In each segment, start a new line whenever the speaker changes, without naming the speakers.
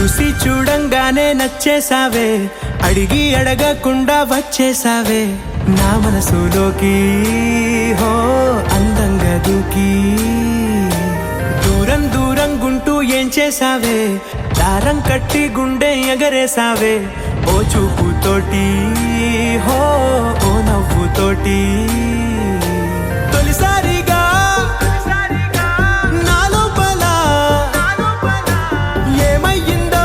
చూసి చూడంగానే నచ్చేసావే, అడిగి అడగకుండా వచ్చేసావే నా మనసులోకి. హో అందంగా దూకి దూరం దూరం గుంటూ ఏం చేసావే, దారం కట్టి గుండె ఎగరేసావే ఓ చూపుతోటి, హో ఓ నవ్వుతోటి. తొలిసారిగా నా లోపల ఏమయ్యిందో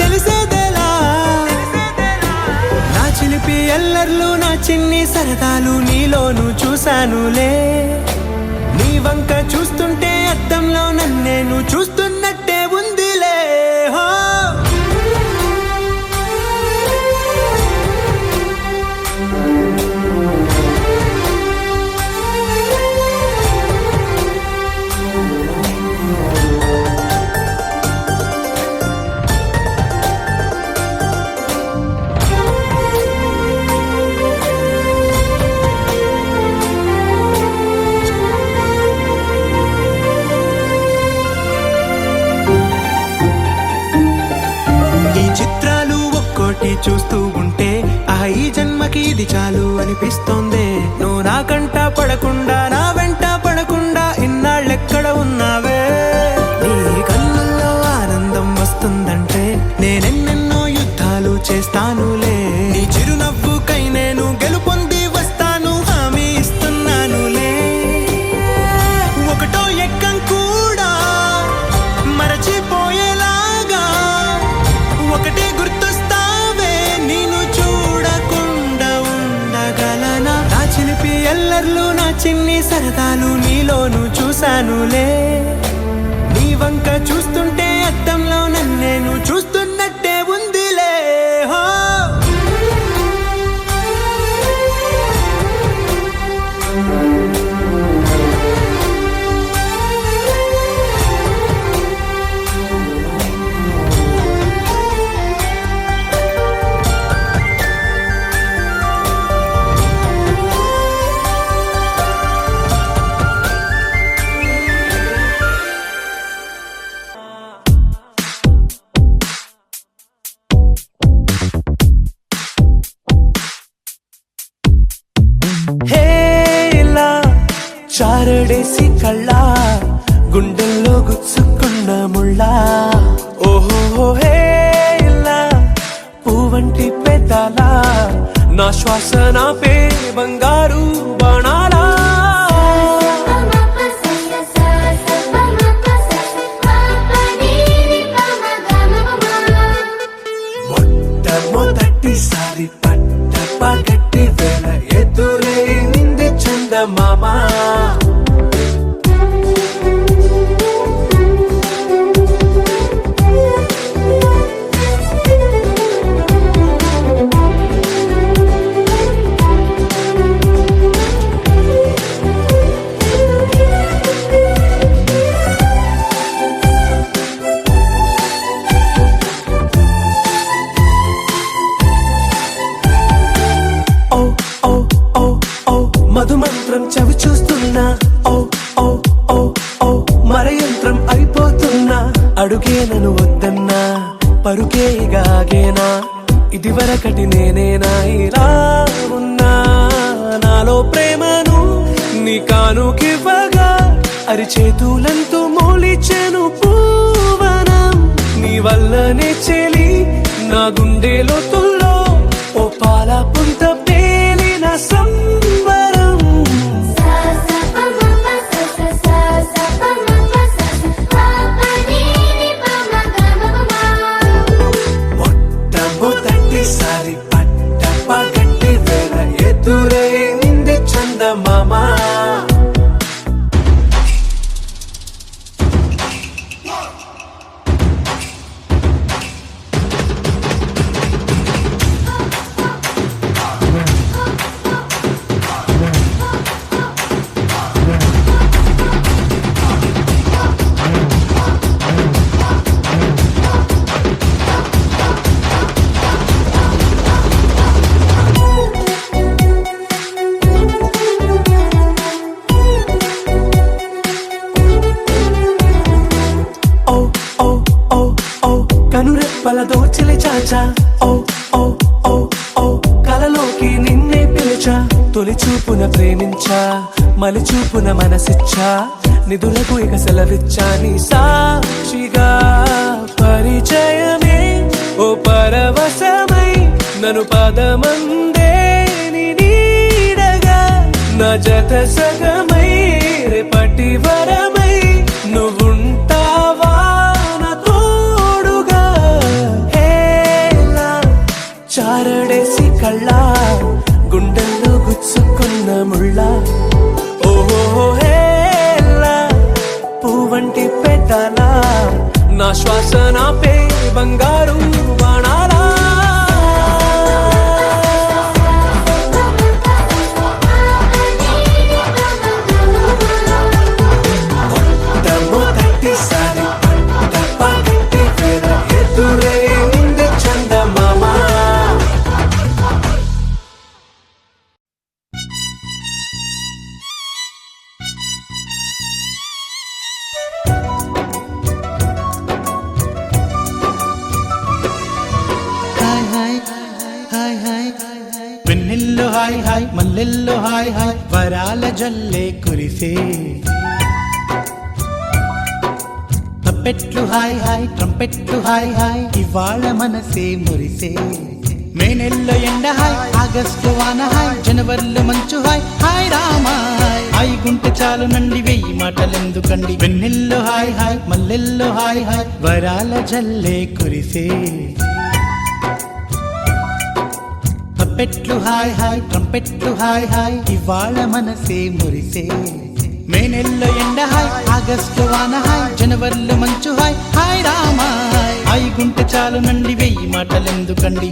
తెలిసేదేలా. నా చిలిపి ఎల్లర్లు నా చిన్ని సరదాలు నీలోను చూశానులే. నీ వంక చూస్తుంటే అద్దంలో నన్నేను చూస్తున్నట్టే ఉందిలే. హో చూస్తూ ఉంటే ఈ జన్మకి ఇది చాలు అనిపిస్తోందే. నువ్వు నా కంట పడకుండా నా వెంట పడకుండా ఇన్నాళ్ళెక్కడ ఉన్నావే. నీ కళ్ళల్లో ఆనందం వస్తుందంటే నేనెన్నెన్నో యుద్ధాలు చేస్తానులే. నీ చిరునవ్వుకై నేను గెలుపొంది వస్తాను హామీ ఇస్తున్నానులే. ఒకటో ఎక్కం కూడా మరచిపోయేలాగా ఒకటే గుర్తొస్తా. ఎల్లర్లు నా చిన్ని సరదాలు నీలోను చూశానులే. నీ వంక చూస్తుంటే అద్దంలో నన్నేను చూస్తున్నట్టే ఉందిలే. హో చారడేసి కళ్ళ గుండెల్లో గుచ్చుకున్న ముళ్ళ. ఓహో హేలా పువ్వంటి పెదాల నా శ్వాస నా పే బంగారు బాణాలా. మొట్టమొదటిసారి పట్ట పగట్టి వేళ ఎదురైంది చందమామా. మధుమంత్రం చవి చూస్తున్నా, ఓ ఓ ఓ ఓ మరయంత్రం అయిపోతున్నా. అడుగే నన్ను వద్దన్నా పరుకేగాగేనా, ఇది వరకటి నేనేనా ఇలా ఉన్నా. నాలో ప్రేమను నీ కానుకివ్వగా అరిచేతులంతో మోలిచెను పూవనం. నీ వల్లనే చెలి నా గుండె లోతుల్లో ఓ పాల పుంత పేలిన సంబరం. మొట్టమొదటిసారి పట్ట పగట్టి వేళ ఎదురైంది చందమామా. పలదోర్చిలి చాచా ఓ ఓ ఓ ఓ కలలోకి నిన్నే పిలిచా తొలి చూపున ప్రేమించా మలి చూపున మనసిచ్చా నిధులకు ఇక సెలవిచ్చా నీ సాక్షిగా పరిచయమే ఓ పరవశమై నన్ను పదమందే నీ నీడగా నా జత సగమై రేపటి వరమై నువ్వుంటావా నా తోడుగా హేలా చారడేసి కళ్ళ గుండెల్లో గుచ్చుకున్న ముళ్ళ ఓహో హేలా పువ్వంటి పెట్టాలా నా శ్వాస నాపే బంగారు బాణాలా
వెన్నెల్లో హాయ్ హాయ్ మల్లెల్లో హాయ్ హాయ్ వరాల జల్లే కురిసే తప్పెట్లు హాయ్ హాయ్ ట్రంపెట్లు హాయ్ హాయ్ ఇవాళ మనసే మురిసే మే నెల్లో ఎండ హాయ్ ఆగస్టు వాన హాయ్ జనవరిలో మంచు హాయ్ హాయ్ రామా హాయ్ గుంటె చాలు నండి వెయ్యి మాటలెందుకండి వెన్నెల్లో హాయ్ హాయ్ మల్లెల్లో హాయ్ హాయ్ వరాల జల్లే కురిసే తప్పెట్లు హాయ్ హాయ్ ట్రంపెట్లు హాయ్ హాయ్ ఇవాళ మనసే మురిసే మే నెల్లో ఎండ హాయ్ ఆగస్టు వాన హాయ్ జనవరిలో మంచు హాయ్ హాయ్ రామా హాయ్ గుంటె చాలు నండి వెయ్యి మాటలెందుకండి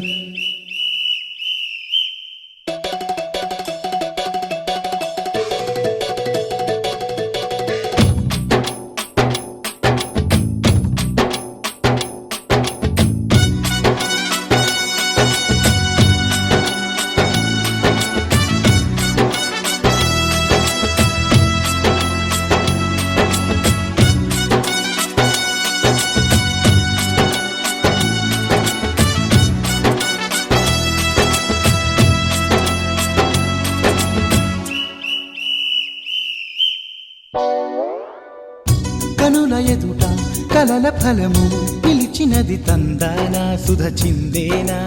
కనుల ఎదుట కలల ఫలము పిలిచినది తందానా సుధ చిందేనా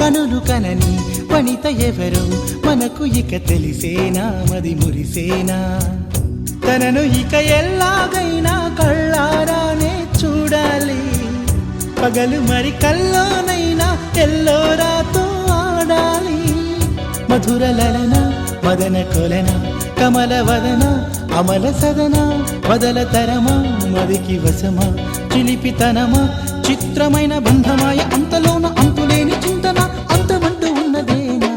కనులు కనని వనిత ఎవరు మనకు ఇక తెలిసేనా మది మురిసేనా తనను ఇక ఎల్లాగైనా కళ్ళారానే చూడాలి పగలు మరి కల్లోనైనా ఎల్లోరాతో ఆడాలి మధుర లలన మదన కొలన కమల వదన అమల సదన వదల తరమా మదికి వశమా చిలిపితనమా చిత్రమైన బంధమాయ అంతలోన అంతులేని చింతన అంతమంటూ ఉన్నదేనా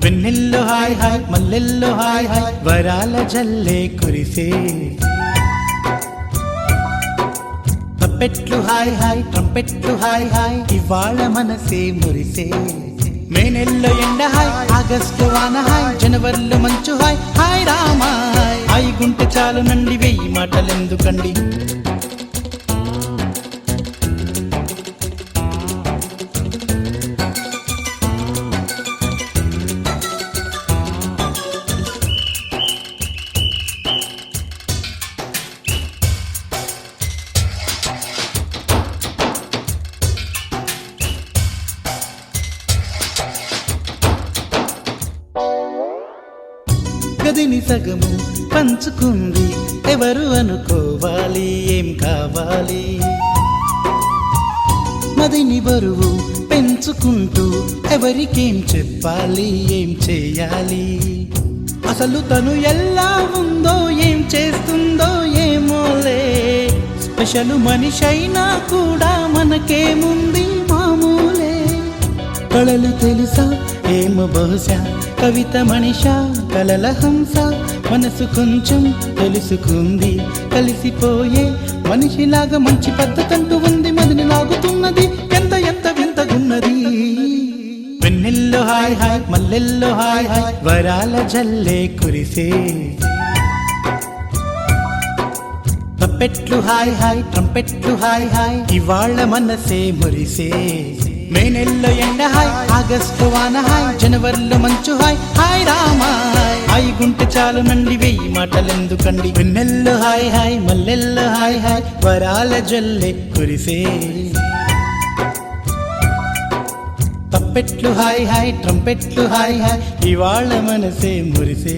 వెన్నెల్లో హాయ్ హాయ్ మల్లెల్లో హాయ్ హాయ్ వరాల జల్లే కురిసే తప్పెట్లు హాయ్ హాయ్ ట్రంపెట్లు హాయ్ హాయ్ ఇవాళ మనసే మురిసే మే నెల్లో ఎండ హాయ్ ఆగస్టు వాన హాయ్ జనవరిలో మంచు హాయ్ హాయ్ రామా హాయ్ గుంటె చాలు నండి వెయ్యి మాటలెందుకండి గదిని సగము పంచుకుంది ఎవరు అనుకోవాలి ఏం కావాలి మదిని బరువు పెంచుకుంటూ ఎవరికేం చెప్పాలి ఏం చేయాలి అసలు తను ఎలా ఉందో ఏం చేస్తుందో ఏమోలే స్పెషల్ మనిషైనా కూడా మనకేముంది మామూలే కళలు తెలుసా ఏమో బహుశా కవిత మనిషా కలల హంస మనసు కొంచెం తెలుసుకుంది కలిసిపోయే మనిషిలాగా మంచి పద్ధతంటూ ఉంది మదిని లాగుతున్నది ఎంత ఎంత వింతగున్నది వెన్నెల్లో హాయ్ హాయ్ మల్లెల్లో హాయ్ హాయ్ వరాల జల్లే కురిసే తప్పెట్లు హాయ్ హాయ్ ట్రంపెట్లు హాయ్ హాయ్ ఇవాళ మనసే మురిసే మే నెలలో ఎండ హాయ్ ఆగస్టు వాన హాయ్ జనవరిలో మంచు హాయ్ హాయ్ రామా హాయ్ గుంటె చాలు నండి వెయ్యి మాటలెందుకండి వెన్నెల్లో హాయ్ హాయ్ మల్లెల్లో హాయ్ హాయ్ వరాల జల్లె కురిసే తప్పెట్లు హాయ్ హాయ్ ట్రంపెట్లు హాయ్ హాయ్ ఇవాళ మనసే మురిసే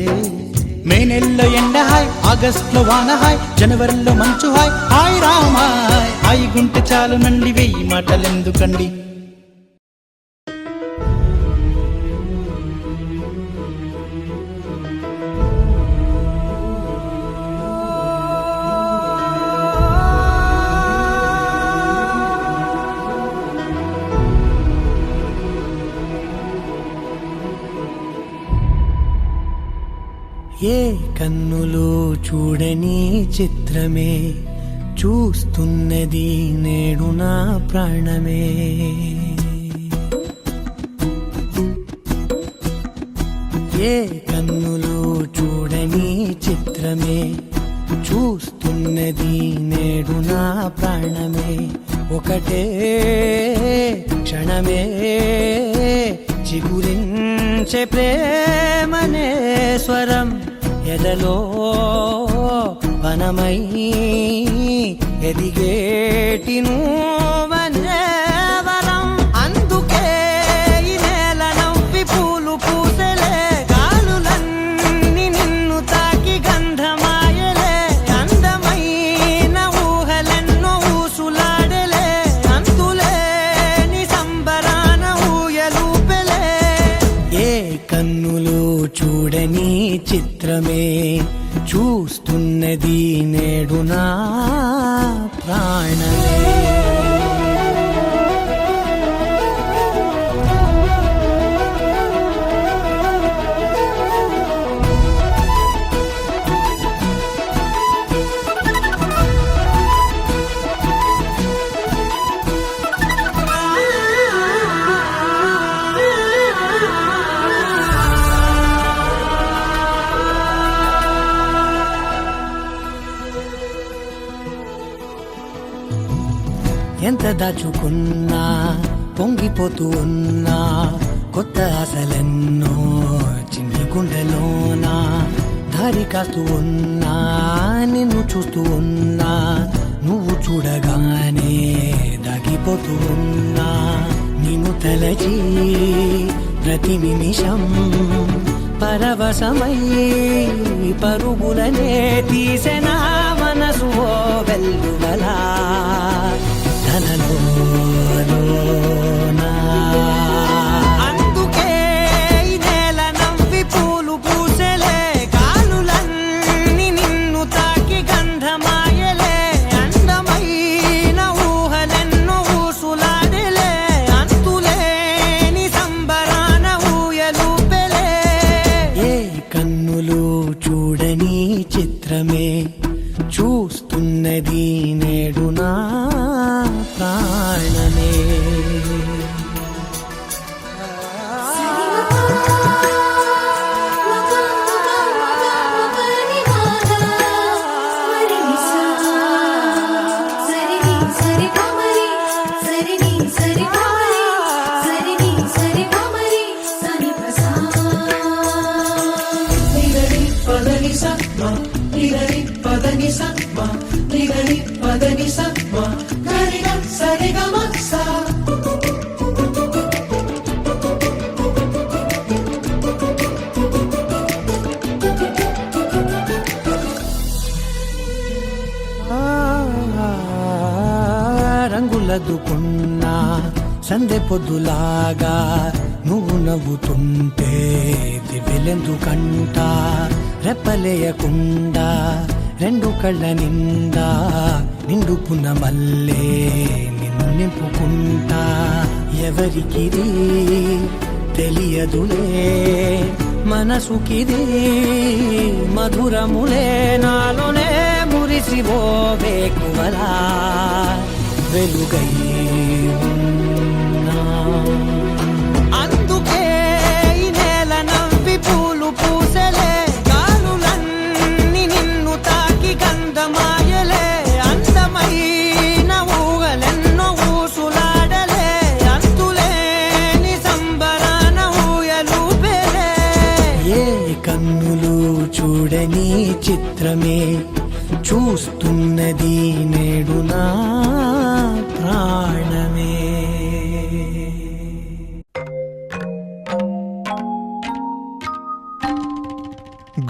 మే నెలలో ఎండ హాయ్ ఆగస్టులో వాన హాయ్ జనవరిలో మంచు హాయ్ హాయ్ రామా హాయ్ గుంటె చాలు నండి వెయ్యి మాటలెందుకండి
ఏ కన్నులు చూడని చిత్రమే చూస్తున్నది నేడు నా ప్రాణమే ఏ కన్నులు చూడని చిత్రమే చూస్తున్నది నేడు నా ప్రాణమే ఒకటే క్షణమే చిగురించే ప్రేమనే స్వరం ఎదలో వనమై ఎదిగేటి నువ్వనే వరం అందుకే ఈ నేల నవ్వి పూలు పూసెలే గాలులన్నీ నిన్ను తాకి గంధమాయలే అందమైన ఊహలెన్నో ఊసులాడలే అంతులేని సంబరాన ఊయలూపెలే ఏ కన్నులు చూడని చిత్రమే చూస్తున్నది నేడు నా ప్రాణమే ఎంత దాచుకున్నా పొంగిపోతూ ఉన్నా కొత్త ఆశలెన్నో చిన్ని గుండెలోనా దారి కాస్తూ ఉన్నా నిన్ను చూస్తూ ఉన్నా నువ్వు చూడగానే దాగిపోతూ ఉన్నా నిన్ను తలచి ప్రతి నిమిషం పరవశమై పరుగులనే తీసెనా మనసు ఓ వెల్లువలా అందుకే ఈ నేల నవ్వి పూలు పూసెలే గాలులన్నీ నిన్ను తాకి గంధమాయలే అందమైన ఊహలెన్నో ఊసులాడలే అంతులేని సంబరాన ఊయలూపెలే ఏ కన్నులు చూడని చిత్రమే చూస్తున్నది నేడు నా ప్రాణమే రంగులదుకున్నా సందె పొద్దులాగా నువ్వు నవ్వుతుంటే దివ్వెలెందుకంట రెప్పలేయకుండా రెండు కళ్ళ నిండా నిండుకున్న మల్లే నిన్ను నింపుకుంటా ఎవరికిది తెలియదులే మనసుకిది మధురములే నాలోనే మురిసివో వేకువలా వెలుగై ఉన్నా అందుకే ఈ నేల నవ్వి పూలు పూసెలే గాలులన్నీ నిన్ను తాకి గంధమాయలే
చిత్రమే చూస్తున్నది నేడు నా ప్రాణమే.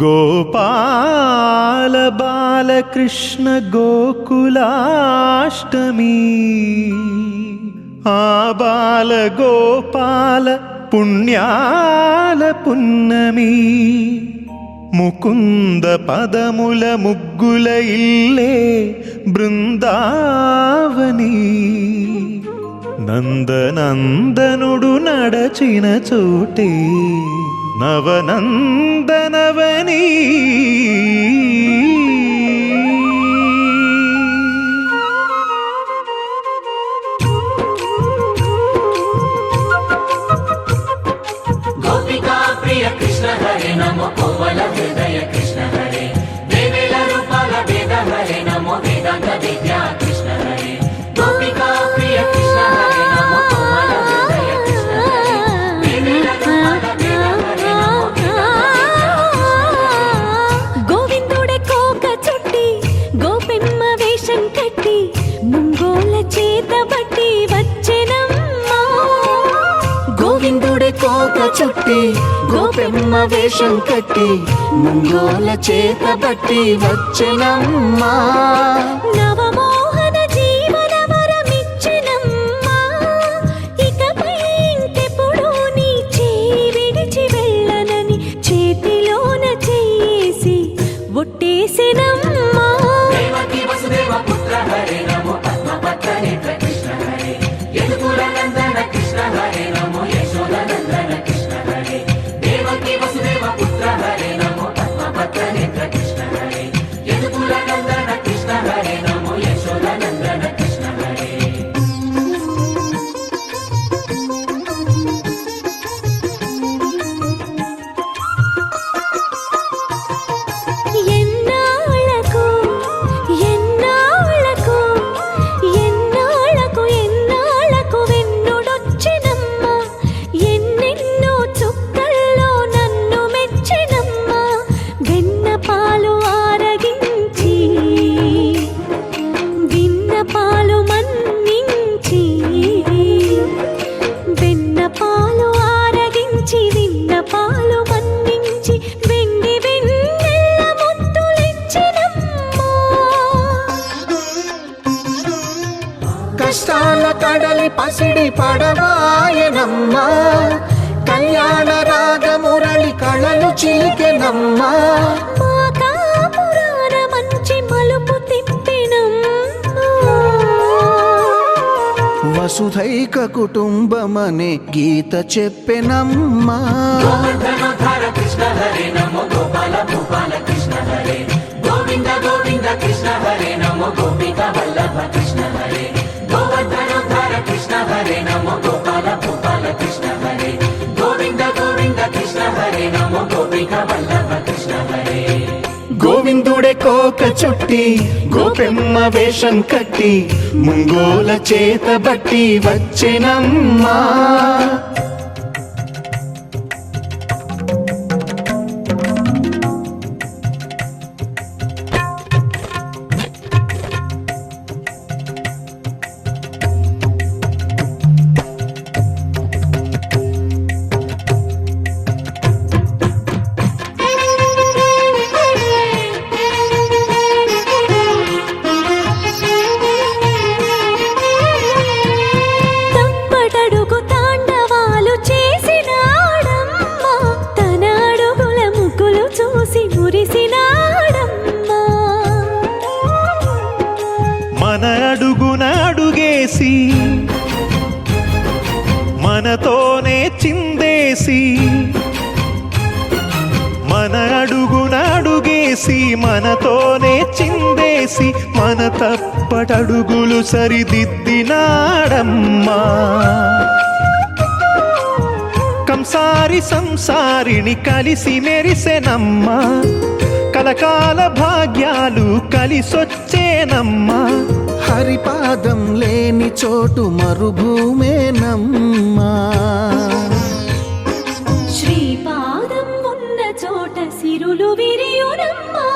గోపాల బాలకృష్ణ గోకులాష్టమి, ఆ బాల గోపాల పుణ్యాల పున్నమి, ముకుంద పదముల ముగ్గుల ఇల్లే బృందావని, నందనందనుడు నడచిన చోటే నవనందనవని.
గోపికా ప్రియ కృష్ణ హరే నమో కోవల హృదయ కృష్ణ హరే, దేవేల రూపాల వేద హరే నమో వేదాంత విద్యా కృష్ణ హరే. గోపికా ప్రియ కృష్ణ హరే నమో కోవల హృదయ కృష్ణ హరే, దేవేల రూపాల వేద హరే నమో
గోవిందుడే కోక చుట్టి గోపెమ్మ వేషం కట్టి ముంగోల చేత బట్టి వచ్చెనమ్మా.
గోవిందుడే కోక చుట్టి గోపెమ్మ వేషం కట్టి ముంగోల చేత బట్టి వచ్చెనమ్మా.
నవమోహన జీవన వరమిచ్చెనమ్మా. ఇకపై ఇంకెప్పుడు నీ చేయి విడిచి వెళ్ళనని చేతిలోన చేసి ఒట్టేసెనమ్మా.
దేవకీ వసుదేవ పుత్ర హరే నమో పద్మపత్ర నేత్ర కృష్ణ హరే, యదుకుల నందన కృష్ణ హరే నమో యశోద నందన కృష్ణ హరే. దేవకీ వసుదేవ పుత్ర హరే నమో పద్మపత్ర నేత్ర కృష్ణ హరే, యదుకుల నందన కృష్ణ హరే నమో యశోద నందన కృష్ణ హరే.
ఎన్నాళ్ళకు ఎన్నాళ్ళకు ఎన్నాళ్ళకు ఎన్నాళ్ళకు వెన్నుడొచ్చినమ్మా. ఎన్నెన్నో చుక్కల్లో నన్ను మెచ్చినమ్మా. వెన్న పాలు ఆరగించి విన్న పాలు మన్నించి, వెన్న పాలు ఆరగించి విన్న పాలు మన్నించి వెండి వెన్నెల్ల ముద్దులిచ్చినమ్మా.
కష్టాల కడలి పసిడి పడవాయనమ్మా. కళ్యాణ రాగ మురళి కళలు చిలికెనమ్మా.
మా కాపురాన మంచి మలుపు తిప్పినమ్మా.
వసుధైక కుటుంబమనే గీత చెప్పెనమ్మా.
గోవర్ధనోద్ధార కృష్ణ హరే నమో గోపాల భూపాల కృష్ణ హరే, గోవింద గోవింద కృష్ణ హరే నమో గోపికా వల్లభ కృష్ణ హరే. గోవర్ధనోద్ధార కృష్ణ హరే నమో గోపాల భూపాల కృష్ణ హరే, గోవింద గోవింద కృష్ణ హరే నమో గోపికా వల్లభ కృష్ణ హరే.
గోవిందుడే కోక చుట్టి గోపెమ్మ వేషం కట్టి ముంగోల చేత బట్టి వచ్చెనమ్మా.
తప్పటడుగు తాండవాలు చేసినాడమ్మా. తన అడుగుల ముగ్గులు చూసి మురిసినాడమ్మా.
మన అడుగున అడుగేసి మనతోనే చిందేసి, మన అడుగున అడుగేసి మనతోనే చిందేసి, మన తప్పటడుగులు సరిదిద్దినాడమ్మా. కంసారి సంసారిని కలిసి మెరిసెనమ్మా. కలకాల భాగ్యాలు కలిసొచ్చేనమ్మా. హరిపాదం లేని చోటు మరుభూమేనమ్మా.
శ్రీపాదం ఉన్న చోట సిరులు విరియునమ్మా.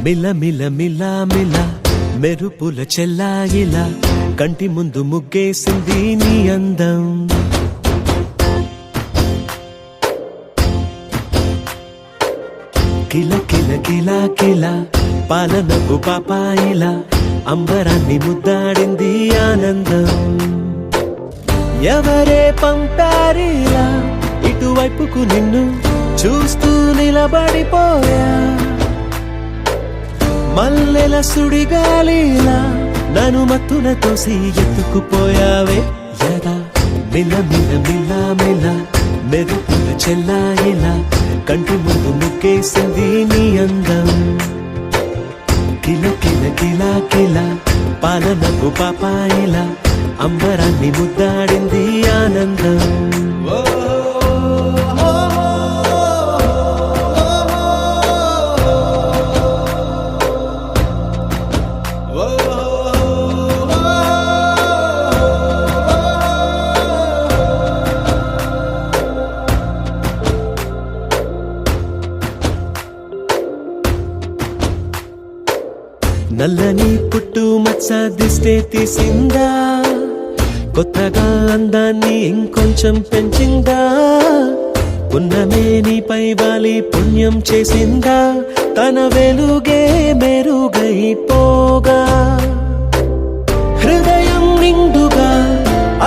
మిల మిల మిల మిల మెరుపుల చెల్లాయిలా కంటి ముందు ముగ్గేసింది నీ అందం కిల కిల కిల కిల పాలనకు పాపాయిలా అంబరాన్ని ముద్దాడింది ఆనందం ఎవరే పంపారిలా ఇటువైపుకు నిన్ను చూస్తూ నిలబడిపోయా మల్లెల సుడిగాలిలా నన్ను మత్తున తోసి ఎత్తుకుపోయావే యదా మిల మిల మిల మిల మెరుపుల చెల్లాయిలా కంటి ముందు ముగ్గేసింది నీ అందం కిల కిల కిల కిల పాలనకు పాపాయిలా అంబరాన్ని ముద్దాడింది ఆనందం నల్లని పుట్టు మచ్చ దిష్టే తీసిందా కొత్తగా అందాన్ని ఇంకొంచెం పెంచిందా పున్నమే నీపై వాలి పుణ్యం చేసిందా తన వెలుగే మెరుగైపోగా హృదయం నిండుగా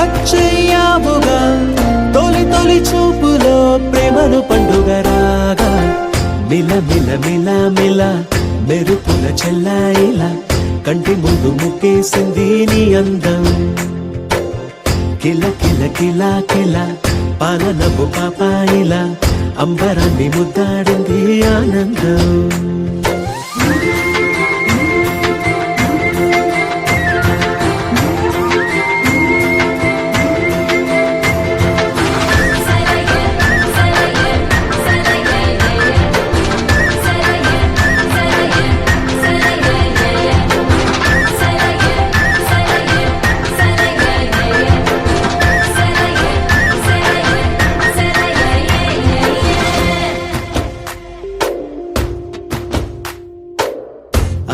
అచ్చయ్యావుగా తొలి తొలి చూపులో ప్రేమను పండుగ రాగా మిల మిల మిల మిల మెరుపుల చెల్లాయిలా కంటి ముందు ముగ్గేసింది నీ అందం కిల కిల కిల కిల పాలనపు పాపాయిలా అంబరాన్ని ముద్దాడింది ఆనందం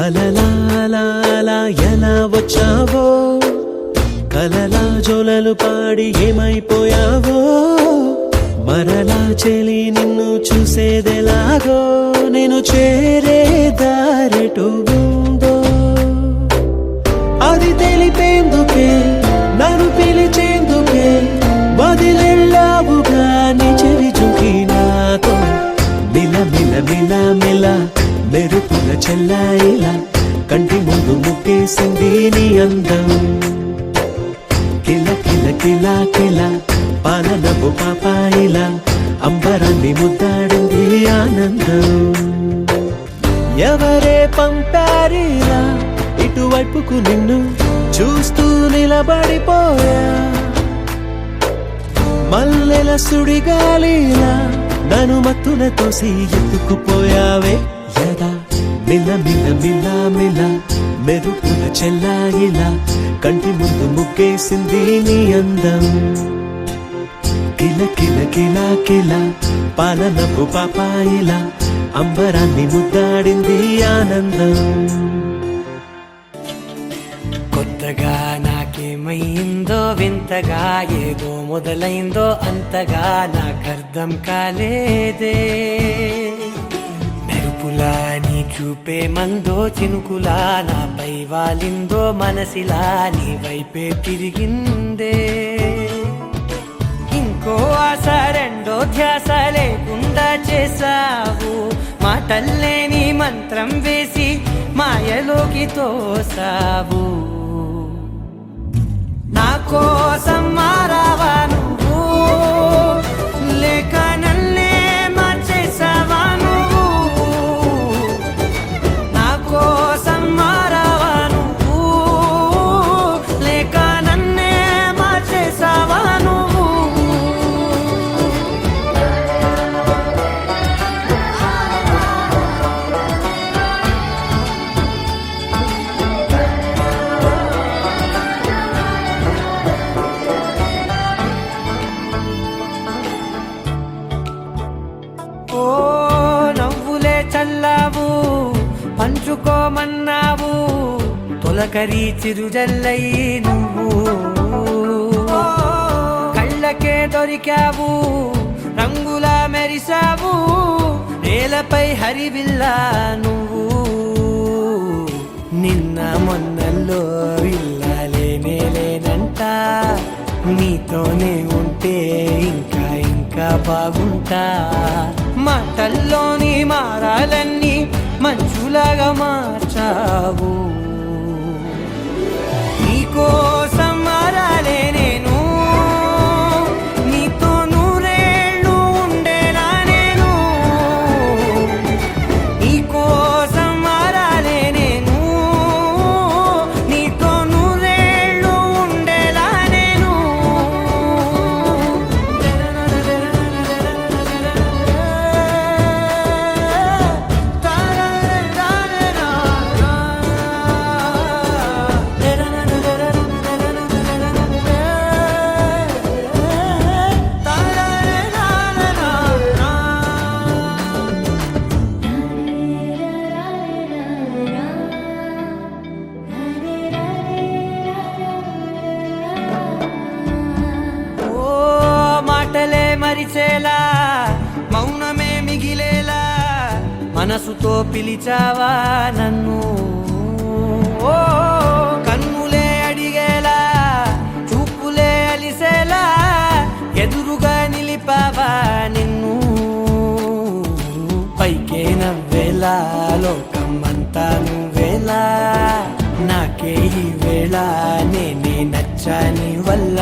అలలా అలా అలా ఎలా వచ్చావో కలలా జోలలు పాడి ఏమైపోయావో మరలా చెలి నిన్ను చూసేదెలాగో నేను చేరే దారెటు ఉందో అది తెలిపేందుకే నన్ను పిలిచేందుకే వదిలెళ్ళావుగా నీ చెవి చుకి నాతో మిల మిల మిల మిల మెరుపుల చెల్లాయిలా కంటి ముందు ముగ్గేసింది నీ అందం కిల కిల కిల కిల పాలనపు పాపాయిలా అంబరాన్ని ముద్దాడింది ఆనందం ఎవరే పంపారిలా ఇటువైపుకు నిన్ను చూస్తూ నిలబడిపోయా మల్లెల సుడిగాలిలా నన్ను మత్తున తోసి ఎత్తుకుపోయావే యదా మిల మిల మిల మిల మెరుపుల చెల్లాయిలా కంటి ముందు ముగ్గేసింది నీ అందం కిల కిల కిల కిల పాలనపు పాపాయిలా అంబరాన్ని ముద్దాడింది ఆనందం
కొత్తగా నాకేమైందో వింతగా ఏదో మొదలైందో అంతగా నాకర్థం కాలేదే మెరుపులా నీ చూపే మందో చినుకులా నాపై వాలిందో మనసిలా నీ వైపే తిరిగిందే ఇంకో ఆశ రెండో ధ్యాస లేకుండా చేసావు మాటల్లేని మంత్రం వేసి మాయలోకి తోసావు నా కోసం మారావా నువ్వు లేక నన్నే మార్చేసావా నువ్వు నా కోసం మారావా నువ్వు లేక నన్నే మార్చేసావా నువ్వు తొలకరి చిరుజల్లై నువ్వు కళ్ళకే దొరికావు రంగుల మెరిసావు నేలపై హరివిల్లా నువ్వు నిన్న మొన్నల్లో విల్లాలేనే లేనంట నీతోనే ఉంటే ఇంకా ఇంకా బాగుంటా మాటల్లోని మారాలన్నీ మంచులాగా మార్చావు నీకోసం మారాలే నేను నీతో నూరేళ్ళు ఉండేలా నేను నీకోసం మారాలే నేను నీతో నూరేళ్ళు ఉండేలా నేను ఓ మాటలే మరిచేలా మౌనమే మిగిలేలా మనసుతో పిలిచావా నన్ను ఓ కన్నులే అడిగేలా చూపులే అలిసేలా ఎదురుగా నిలిపావా నిన్ను పైకే నవ్వేలా లోకమంతా నువ్వేలా నాకే ఈ వేళ నేనే నచ్చాని వల్ల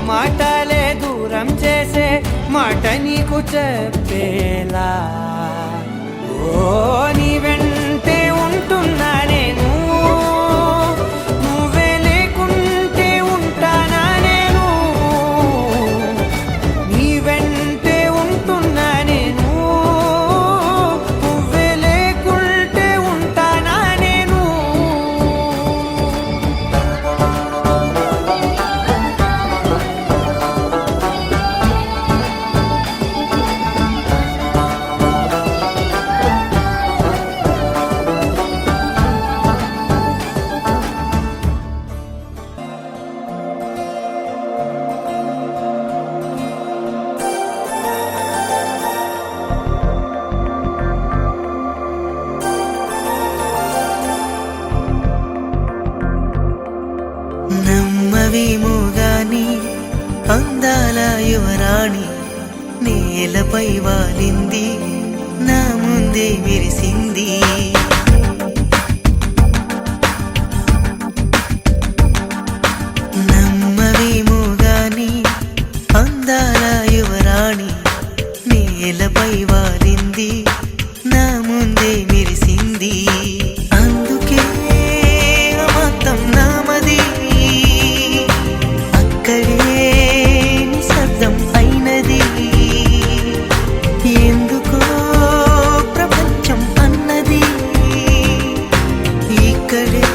మాటలే దూరం చేసే మాట నీకు చెప్పేలా ఓ నీ వెంటే ఉంటున్నా నేను నువ్వే లేకుంటే ఉంటానా నేను నీ వెంటే ఉంటున్నా నేను నువ్వే లేకుంటే ఉంటానా నేను
నమ్మవేమో గాని అందాల యువరాణి నేలపై వాలింది నా ముందే మెరిసింది నమ్మవేమో గాని అందాల యువరాణి నేలపై వాలింది నా ముందే మెరిసింది అందుకే మొత్తం నామది అక్కడే నిశ్శబ్దం అయినది ఎందుకో ప్రపంచం అన్నది ఇక్కడే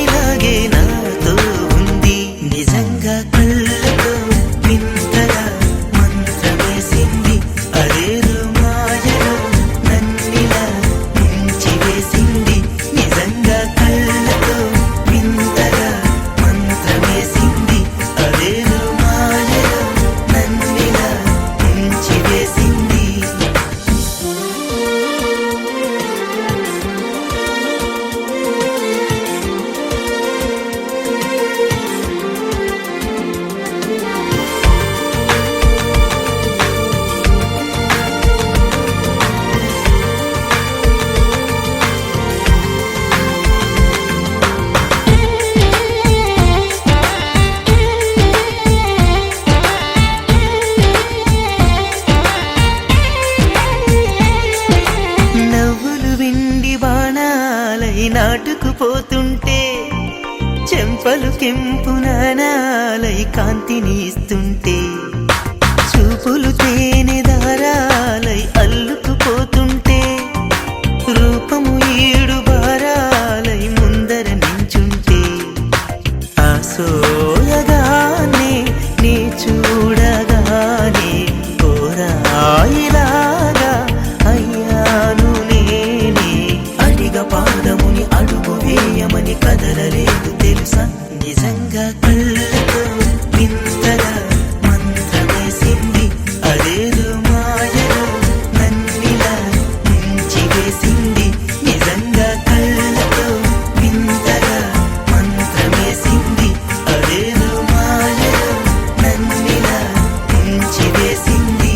ఇలాగే నాతో ఉంది నిజంగా కళ్ళతో వింతగా మంత్రమేసింది అదేదో మాయలో నన్నిలా ముంచి వేసింది నిజంగా కళ్ళతో వింతగా మంత్రమేసింది అదేదో మాయలో నన్నిలా ముంచి వేసింది నవ్వులు విండి బాణాలై నాటుకుపోతుంటే చెంపలు కెంపు నాణాలై కాంతిని ఇస్తుంటే చూపులు తేనె దారాలై అల్లుకుపోతుంటే రూపము ఈడు బారాలై ముందర నించుంటే ఆసోయగానే నీ చూడగానే కోరాయిలాగా అయ్యాను నేనే అడిగ పాదముని అడుగు కదలలేదు తెలుసా నిజంగా కళ్ళతో వింతగా మంత్రమేసింది అదేదో మాయలో నన్నిలా ముంచి వేసింది నిజంగా కళ్ళతో వింతగా మంత్రమేసింది అదేదో మాయలో నన్నిలా ముంచి వేసింది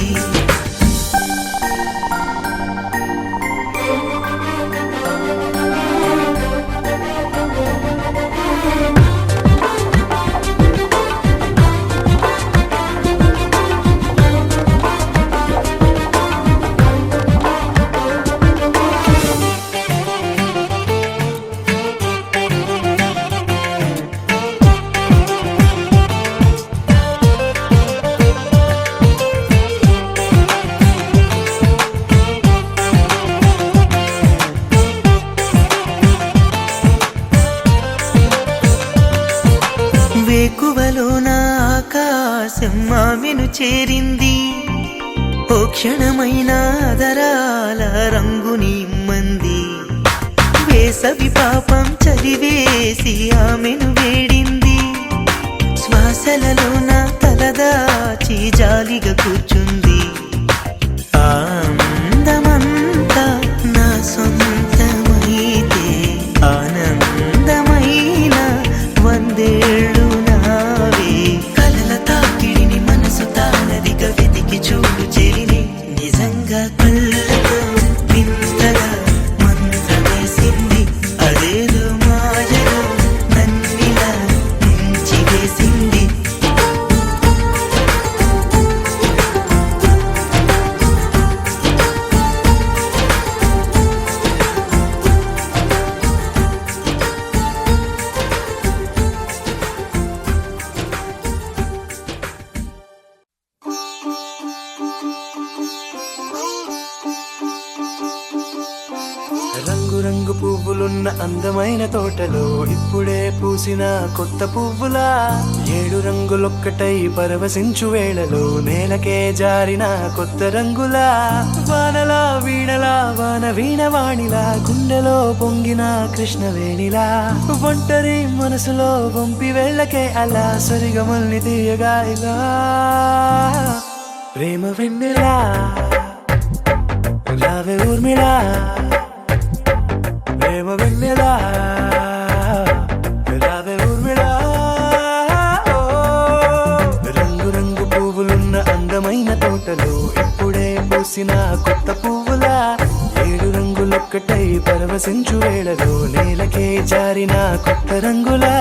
వేకువలో నా ఆకాశం ఆమెను చేరింది ఓ క్షణమైన అదరాల రంగుని ఇమ్మంది వేసవి పాపం చలివేసి ఆమెను వేడింది శ్వాసలలో నా తలదాచి జాలిగా కూర్చుంది ఆ అందమంతా నా సొంతమైతే ఆనందమైన వందేళ్ళు నావే కలల తాకిడిని మనసు తానదిగా వెతికి చూడు చెలిని నిజంగా కళ్ళతో వింతగా మంత్రమేసింది అదేదో మాయలో నన్నిలా ముంచి వేసింది
రంగు రంగు పువ్వులున్న అందమైన తోటలో ఇప్పుడే పూసిన కొత్త పువ్వులా 7 రంగులొక్కటై పరవశించు వేళలో నేలకే జారిన కొత్త రంగులా వానలా వీణలా వాన వీణవాణిలా గుండెలో పొంగిన కృష్ణవేణిలా ఒంటరి మనసులో వంపి వెళ్ళకే అలా సరిగమల్ని తీయగా ఇలా ప్రేమ వెన్నెలా రావే ఊర్మిళా ప్రేమ వెన్నెలా రావే ఊర్మిళా రంగు రంగు పువ్వులున్న అందమైన తోటలో ఇప్పుడే పూసిన కొత్త పువ్వులా 7 రంగులొక్కటై పరవశించు వేళలో నేలకే జారిన కొత్త రంగులా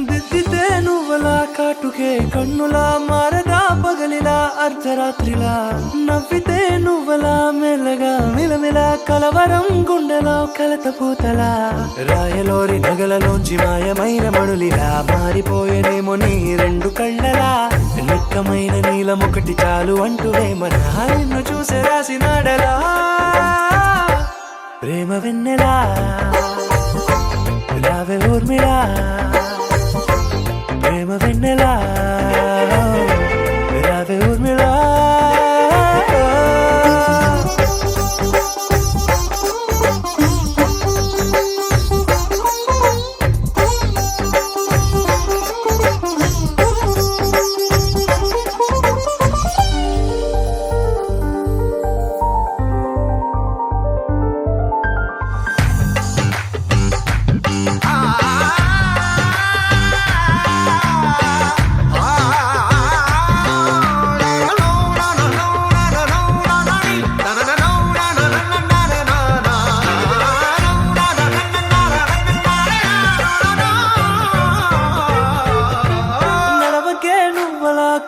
దిద్దితే నువ్వలా కాటుకే కన్నులా మారగా పగలిలా అర్ధరాత్రిలా నవ్వితే నువ్వలా మెల్లగా మిలమిలా కలవరం గుండెలో కలత పూతలా రాయలోరి నగలలోంచి మాయమైన మణులిలా మారిపోయేనేమో నీ 2 కళ్ళలా నిక్కమైన నీలమొకటి చాలు అంటూ వేమన నిన్ను చూసే రాసినాడలా ప్రేమ వెన్నెలా రావే ఊర్మిళా ప్రేమ వెన్నెలా రావే ఊర్మిళా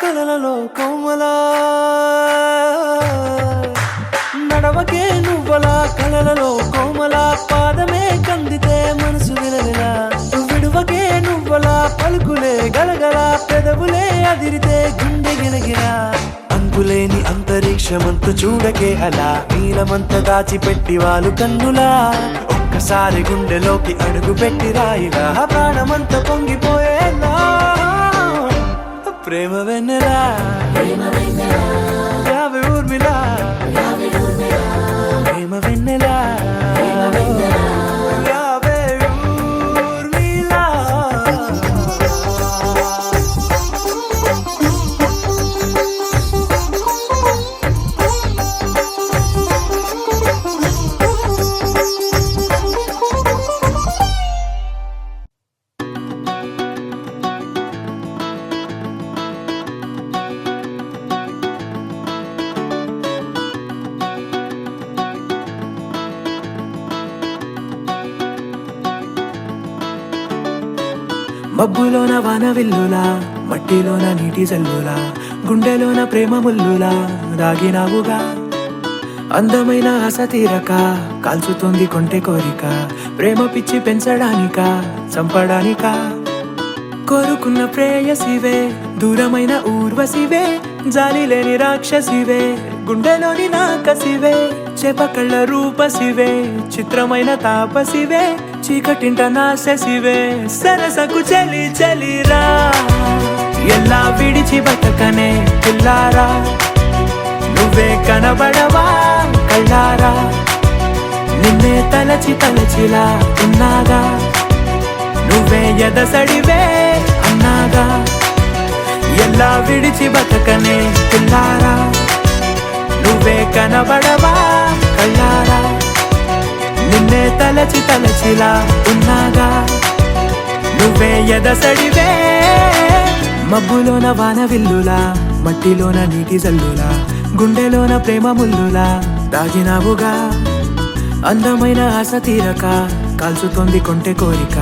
కలలలో కోమలా నడవకే నువ్వలా కలలలో కోమలా పాదమే కందితే మనసు విలవిలా విడువకే నువ్వలా పలుకులే గలగల పెదవులే అదిరితే నిమిషమంతు చూడకే అలా నీలమంత దాచిపెట్టి వాళ్ళు కన్నులా ఒక్కసారి గుండెలోకి అడుగు పెట్టి రాయిలా ప్రాణమంత పొంగిపోయేలా ప్రేమ వెన్నెలా యావే ఊర్మిలా ప్రేమ వెన్నెలా యావే ఊర్మిళ. మబ్బులోన వాన విల్లులా మట్టిలోన నీటి జల్లులా గుండెలోన ప్రేమ ముల్లులా దాగినావుగా అందమైన ఆశ తీరక కాల్చుతోంది కొంటె కోరిక ప్రేమ పిచ్చి పెంచడానిక చంపడానిక కోరుకున్న ప్రేయసివే దూరమైన ఊర్వశివే జాలి లేని రాక్షసివే గుండెలోని నాకసివే చేపకళ్ళ రూపసివే చిత్రమైన తాపసివే చీకటింట నాశసివే సరసకు చలి చలిరా ఎలా విడిచి బతకనే పిల్లారా నువ్వే కనబడవా కళ్ళారా నిన్నే తలచి తలచిలా ఉన్నాగా నువ్వే ఎదసడివే అన్నాగా ఎలా విడిచి బతకనే పిల్లారా నువ్వే కనబడవా కళ్ళారా నిన్నే తలచి తలచిలా ఉన్నాగా నువ్వే ఎదసడివే మబ్బులోన వాన విల్లులా మట్టిలోన నీటి జల్లులా గుండెలోన ప్రేమ ముల్లులా దాగినావుగా అందమైన ఆశ తీరక కాల్చుతోంది కొంటె కోరిక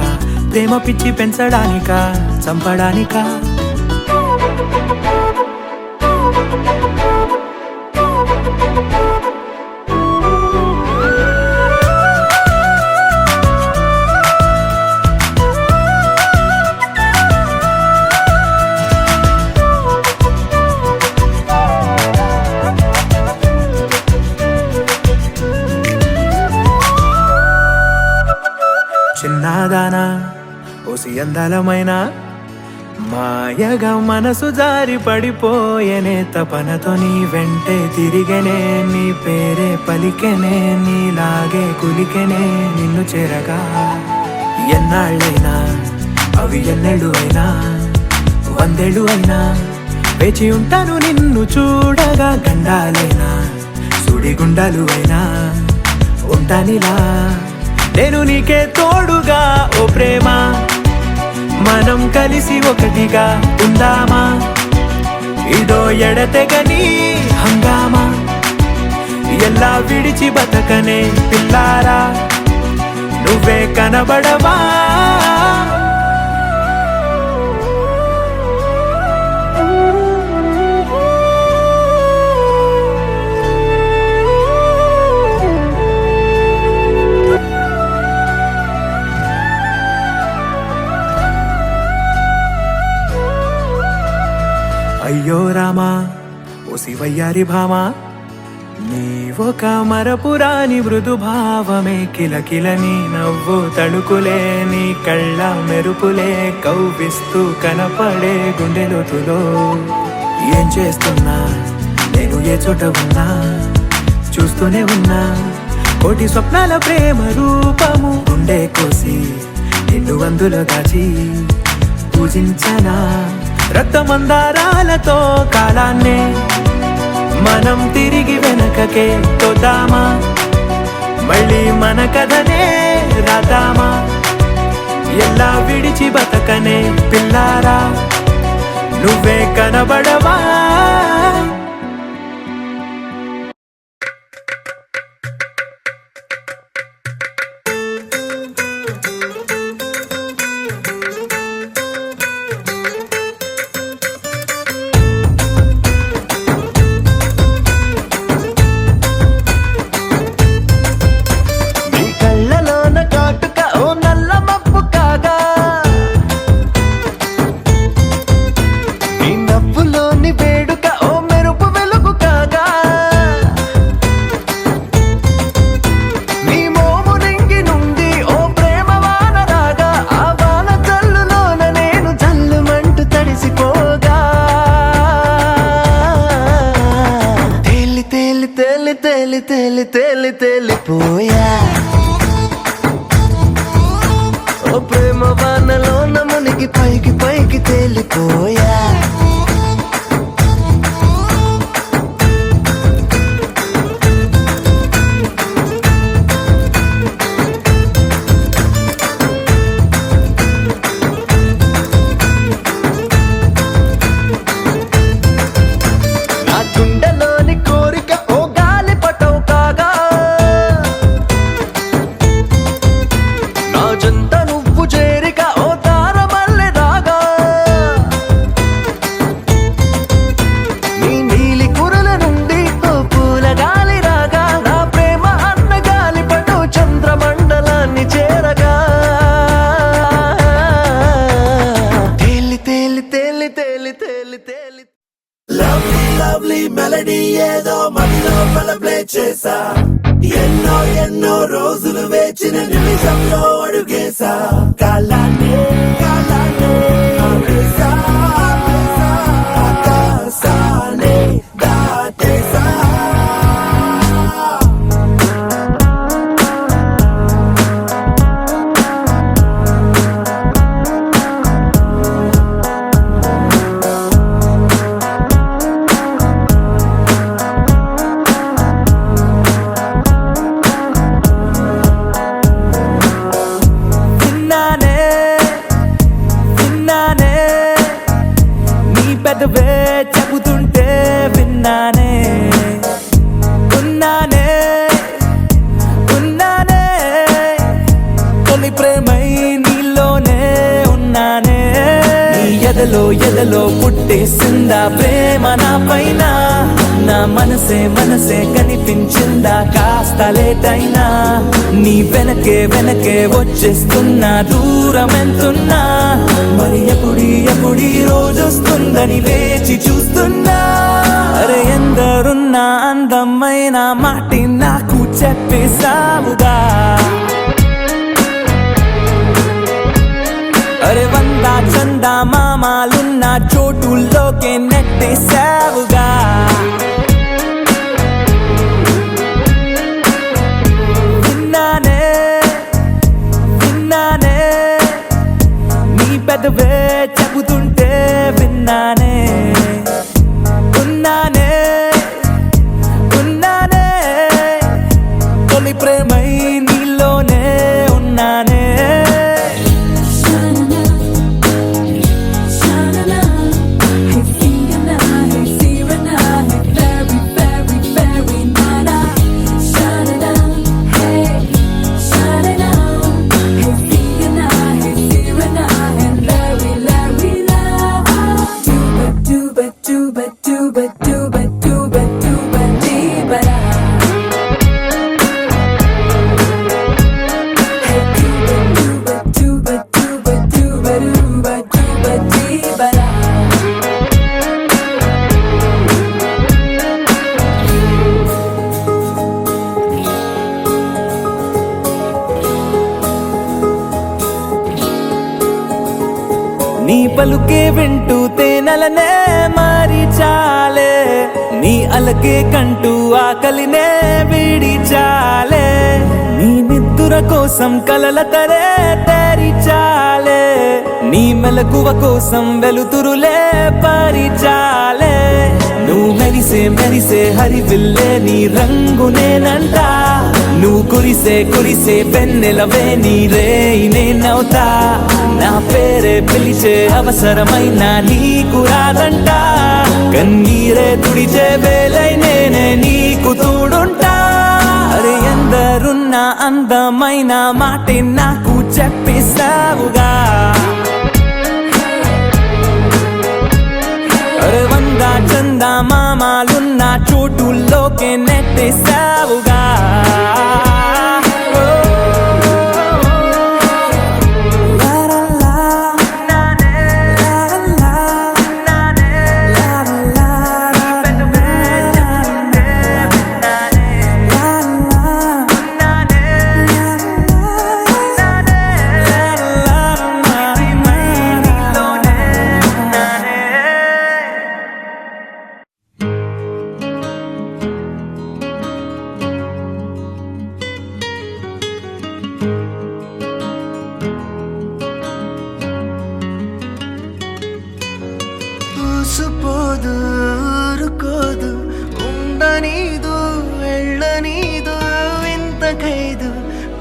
ప్రేమ పిచ్చి పెంచడానిక చంపడానిక చిన్నదానా ఓసి అందలమైన మాయగా మనసు జారి పడిపోయేనే తపనతో నీ వెంటే తిరిగనే నీ పేరే పలికెనే నీలాగే కులికెనే నిన్ను చేరగా ఎన్నాళ్ళైనా అవి ఎన్నెళ్ళు అయినా 100 ఏళ్ళు అయినా వేచి ఉంటాను నిన్ను చూడగా గండాలైనా సుడిగుండాలు అయినా ఉంటానిలా నేను నీకే తోడుగా ఓ ప్రేమ మనం కలిసి ఒకటిగా ఉందామా ఇదో ఎడతెగని హంగామా ఎలా విడిచి బతకనే పిల్లారా నువ్వే కనబడవా అయ్యో రామా ఓ శివయ్యారి భామా నీవొక మరపురాని మృదు భావమే కిలకిల నీ నవ్వు తడుకులే నీ కళ్ళ మెరుపులే కవ్విస్తూ కనపడే గుండెలోతులో ఏం చేస్తున్నా నేను ఏ చోట ఉన్నా చూస్తూనే ఉన్నా కోటి స్వప్నాల ప్రేమ రూపము గుండె కోసి నిన్ను అందులో దాచి పూజించనా రక్తమందారాలతో కాలాన్నే మనం తిరిగి వెనకకే తోదామా మళ్ళీ మన కథనే రాదామా ఎలా విడిచి బతకనే పిల్లారా నువ్వే కనబడవా
వేడు
తేలి తేలి తేలి తేలిపోయా ఓ ప్రేమ వానలోన మునిగి పైకి పైకి తేలిపోయా నా గుండెలోని కోరిక ఓ గాలి పటం కాగా నా జంట నువ్వు చేరిక ఓ తారమల్లె రాగా నీ నీలి కురల నుండి ఓ పూల గాలి రాగా నా ప్రేమ అన్న గాలి పటం చంద్రమండలాన్ని చేరగా తేలి తేలి తేలి తేలి తేలి తేలి లవ్లీ లవ్లీ మెలడీ ఏదో మదిలో ప్లే చేసా ఎన్నో ఎన్నో రోజులు వేచిన నిమిషంలో అడుగేసా కాలాన్ని కాలాన్ని ఆపేసా, ఆపేసా, ఆకాశాన్ని దాటేసా
విన్నానే విన్నానే నీ పెదవే చెబుతుంటే విన్నానే ఉన్నానే ఉన్నానే తొలి ప్రేమై నీలోనే ఉన్నానే నీ ఎదలో ఎదలో పుట్టేసిందా ప్రేమ నా పైన నా మనసే మనసే కనిపించిందా కాస్త లేటైనా నీ వెనకే వెనకే వచ్చేస్తున్నా దూరం ఎంతున్నా మరి ఎప్పుడీ రోజొస్తుందని వేచి చూస్తున్నా అరే ఎందరున్నా అందమైన మాటి నాకు చెప్పేసావుగా అరే వందా చందా మామాలున్న చోటుల్లోకే నెట్టేసావుగా విన్నానే విన్నానే నీ పెదవే చెబుతుంటే విన్నానే ఉన్నానే ఉన్నానే తొలి ప్రేమై నీలోనే ఉన్నానే నీ పలుకే వింటూ తేనెలనే మారి చాలే నీ అలకే కంటూ ఆకలినే వీడి చాలే నీ నిద్దుర కోసం కలల తరే తేరి చాలే నీ మెలకువ కోసం వెలుతురులే పరిచాలే నువ్వు మెరిసే మెరిసే హరివిల్లే నీ రంగు నేనంట నువ్వు కురిసే కురిసే పెన్నెలవే నీ రేయి నేనవుతా నా పేరే పిలిచే అవసరమైన నీకు రాదంట కన్నీరే తుడిచే వేలై నేనే నీకు తోడుంటా అరే ఎందరున్న అందమైన మాటే నాకు చెప్పేసావుగా అరే వందా చందా మామాలున్న చోటుల్లోకే నెట్టేసావుగా
ఊసుపోదు ఊరుకోదు ఉండనీదు వెళ్ళనీదు ఇంత ఖైదు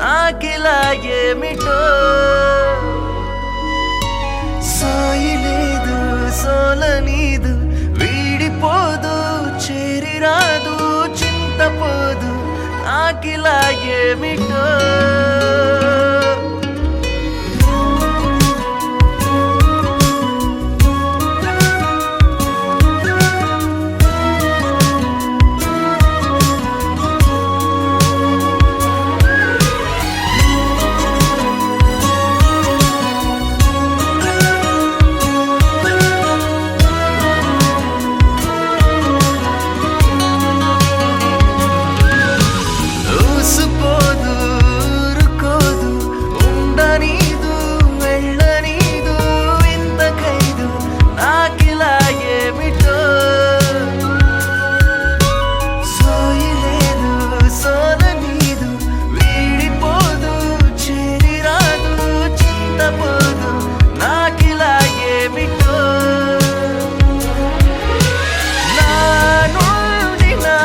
నాకిలా ఏమిటో సాయిలేదు సోలనీదు వీడిపోదు చేరిరాదు చింతపోదు నాకిలా ఏమిటో ఊసుపోదు ఊరుకోదు ఉండనీదు వెళ్ళనీదు ఇంత ఖైదు నాకిలా ఏమిటో సోయలేదు సోలనీదు వీడిపోదు చేరిరాదు చింతపోదు నాకిలా ఏమిటో నా నుండి నా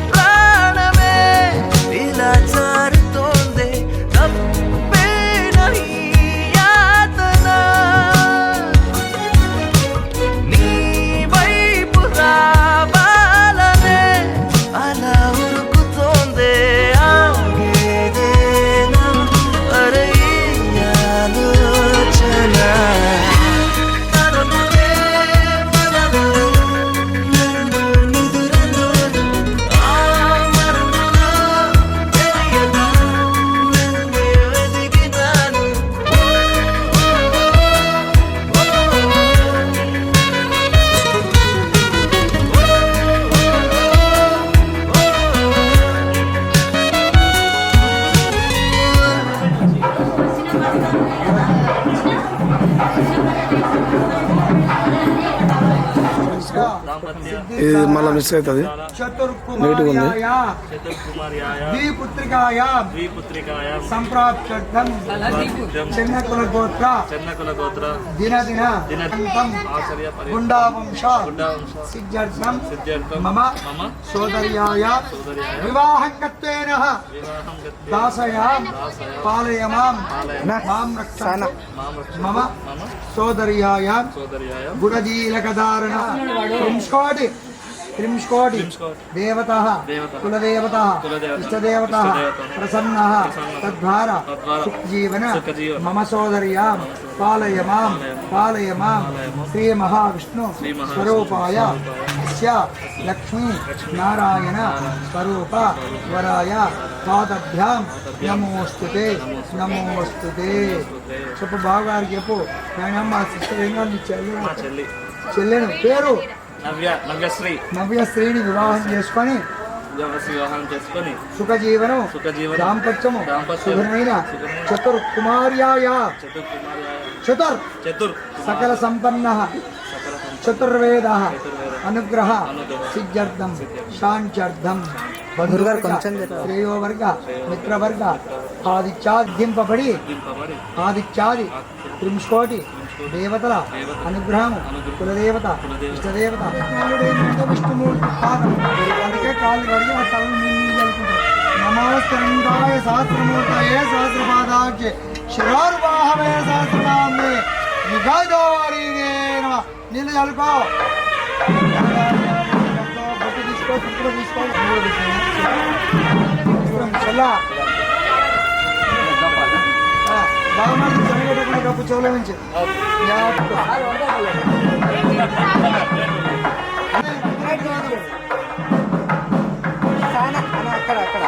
ప్రాణమే ఇలా జారుతోందే తప్పేన ఈ యాతన నీ వైపు రావాలనే అలా ఉరుకుతోందే ఆగేదేనా అరే ఈ ఆలోచన తనమునే మనలో నన్ను నిదురలోను ఆ మరణలో తెలియదా నన్నే వెతికినాను
ఇది మళ్ళీ మిస్ అవుతుంది
చతుర్కుమార్యాయ ద్విపుత్రికాయ సంప్రాప్త్యర్థం చెన్నకుల గోత్ర దినదిన అంతం గుండావంశ సిద్ధ్యర్థం మమ సోదర్యాయ వివాహం కత్వేన దాసయాం పాలయమాం మాం రక్షణ మమ సోదర్యాయ గుడజీలకధారణ త్రింశోటి దేవత కులదేవత ఇష్టదేవత ప్రసన్న తద్వార సుఖజీవన మమ సోదర్యాం పాలయమాం శ్రీ మహావిష్ణు స్వరూపాయ అస్య లక్ష్మీ నారాయణ స్వరూప వరాయ పాదభ్యాం నమోస్తుతే చెప్పు బావగారికి చెప్పు నేనమ్మ సిస్టర్ ఏం చెల్లెను పేరు నవ్యశ్రీని వివాహం చేసుకొని సుఖజీవనం దాంపత్యము సుఖమైన చతుర్కుమార్యాయ సకల సంపన్న చతుర్వేద అనుగ్రహ సిద్ధ్యర్థం శాంత్యర్థం బంధువర్గ శ్రేయోవర్గ మిత్రవర్గ ఆదిత్యాదింపబడి ఆదిత్యాది త్రింశోటి దేవతల అనుగ్రహము కులదేవత ఇష్టదేవత విష్ణుమూర్తి పాదం అందుకే కాళ్ళు కడిగి ఆ తలను నమోస్తరంగాయ సహస్రమూర్తయే సహస్రపాదాఖ్యే శిరోర్వాహవే సహస్రనామే యుగాదారీనే నమః. నీళ్ళు చల్లుకో బొట్టు తీసుకో చుట్టూ తీసుకో చల్లా బాగా చనిపోయేటప్పుడు కప్పు చెవుల నుంచి అక్కడ అక్కడ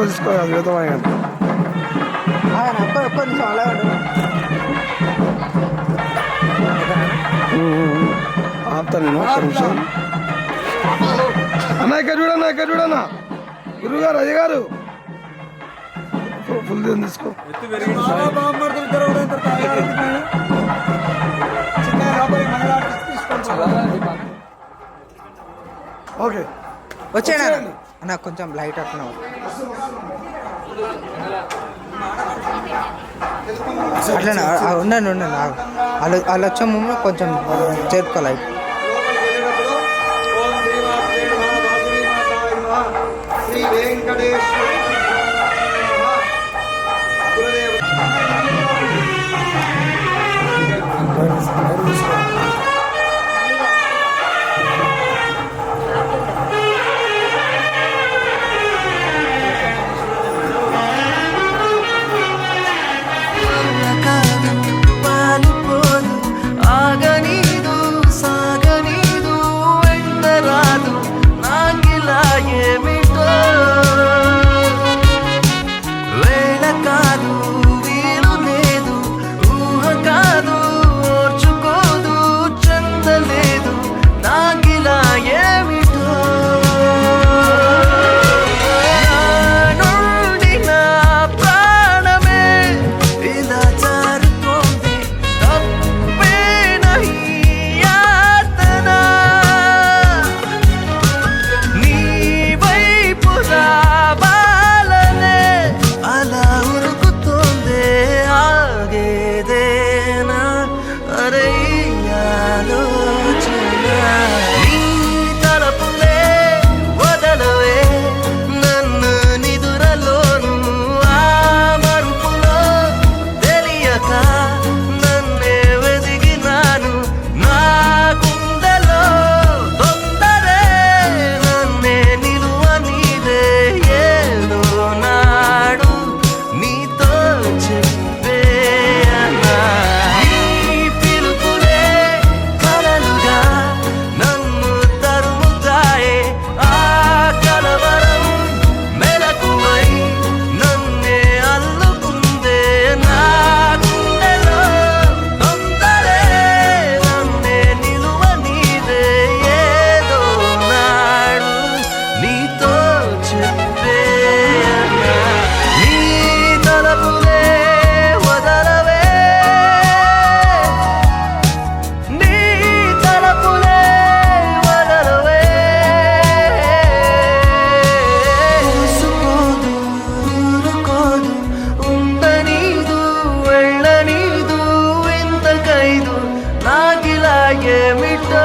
తీసుకో అది వేతమని
ఒక్క నిమిషం అలాగే
ఆపుతాను నేను ఒక్క నిమిషం. అన్న ఇక్కడ చూడన్నా గురువుగారు అయ్యగారు తీసుకో ఫుల్ తీసుకో.
బామ్మర్దులు ఇద్దరు కూడా ఇద్దరు తయారు చిన్న రాబోయే మహిళా ఆర్టిస్ట్ తీసుకోండి. ఓకే
వచ్చేనా అన్న కొంచెం లైట్ అట్లా అట్లా ఉండండి ఉండండి వాళ్ళు వచ్చే ముందు కొంచెం చేరుకో లైట్.
శ్రీ వెంకటేశ్వర
కాదు పాలిపోదు ఆగనీదు సాగనీదు ఎండరాదు నాకిలా ఏమిటో వేళ కాదు వీలు లేదు ఊహ కాదు ఓర్చుకోదు చెందలేదు నాకిలా ఏమిటో నా నుండి నా ప్రాణమే ఇలా జారుతోంది తప్పేనా ఈ యాతన నీ వైపు రావాలనే అలా ఉరుకుతోందే ఆగేదేనా అరే ఈ ఆలోచన నీ తలపులే వదలవే నన్ను నిదురలోను ఆ మరుపులో తెలియక నన్నే వెదిగినాను నా గుండెలో తొందరే నన్నే నిలువ నీదే ఏదో నాడు నీతో చెప్పే అన్నా నీ పిలుపులే కలలుగా నన్ను తరుముతాయే ఆ కలవరం మెలకువై నన్నే అల్లుకుందే నా గుండెలో తొందరే నన్నే నిలువ నీదే ఏదో నాడు నీతో చెప్పే అన్నా నీ తలపులే వదలవే నీ తలపులే వదలవే ఊసుకోదు ఊరుకోదు ఉండనీదు వెళ్ళనీదు ఇంతకైదు నాకిలా ఏమిటో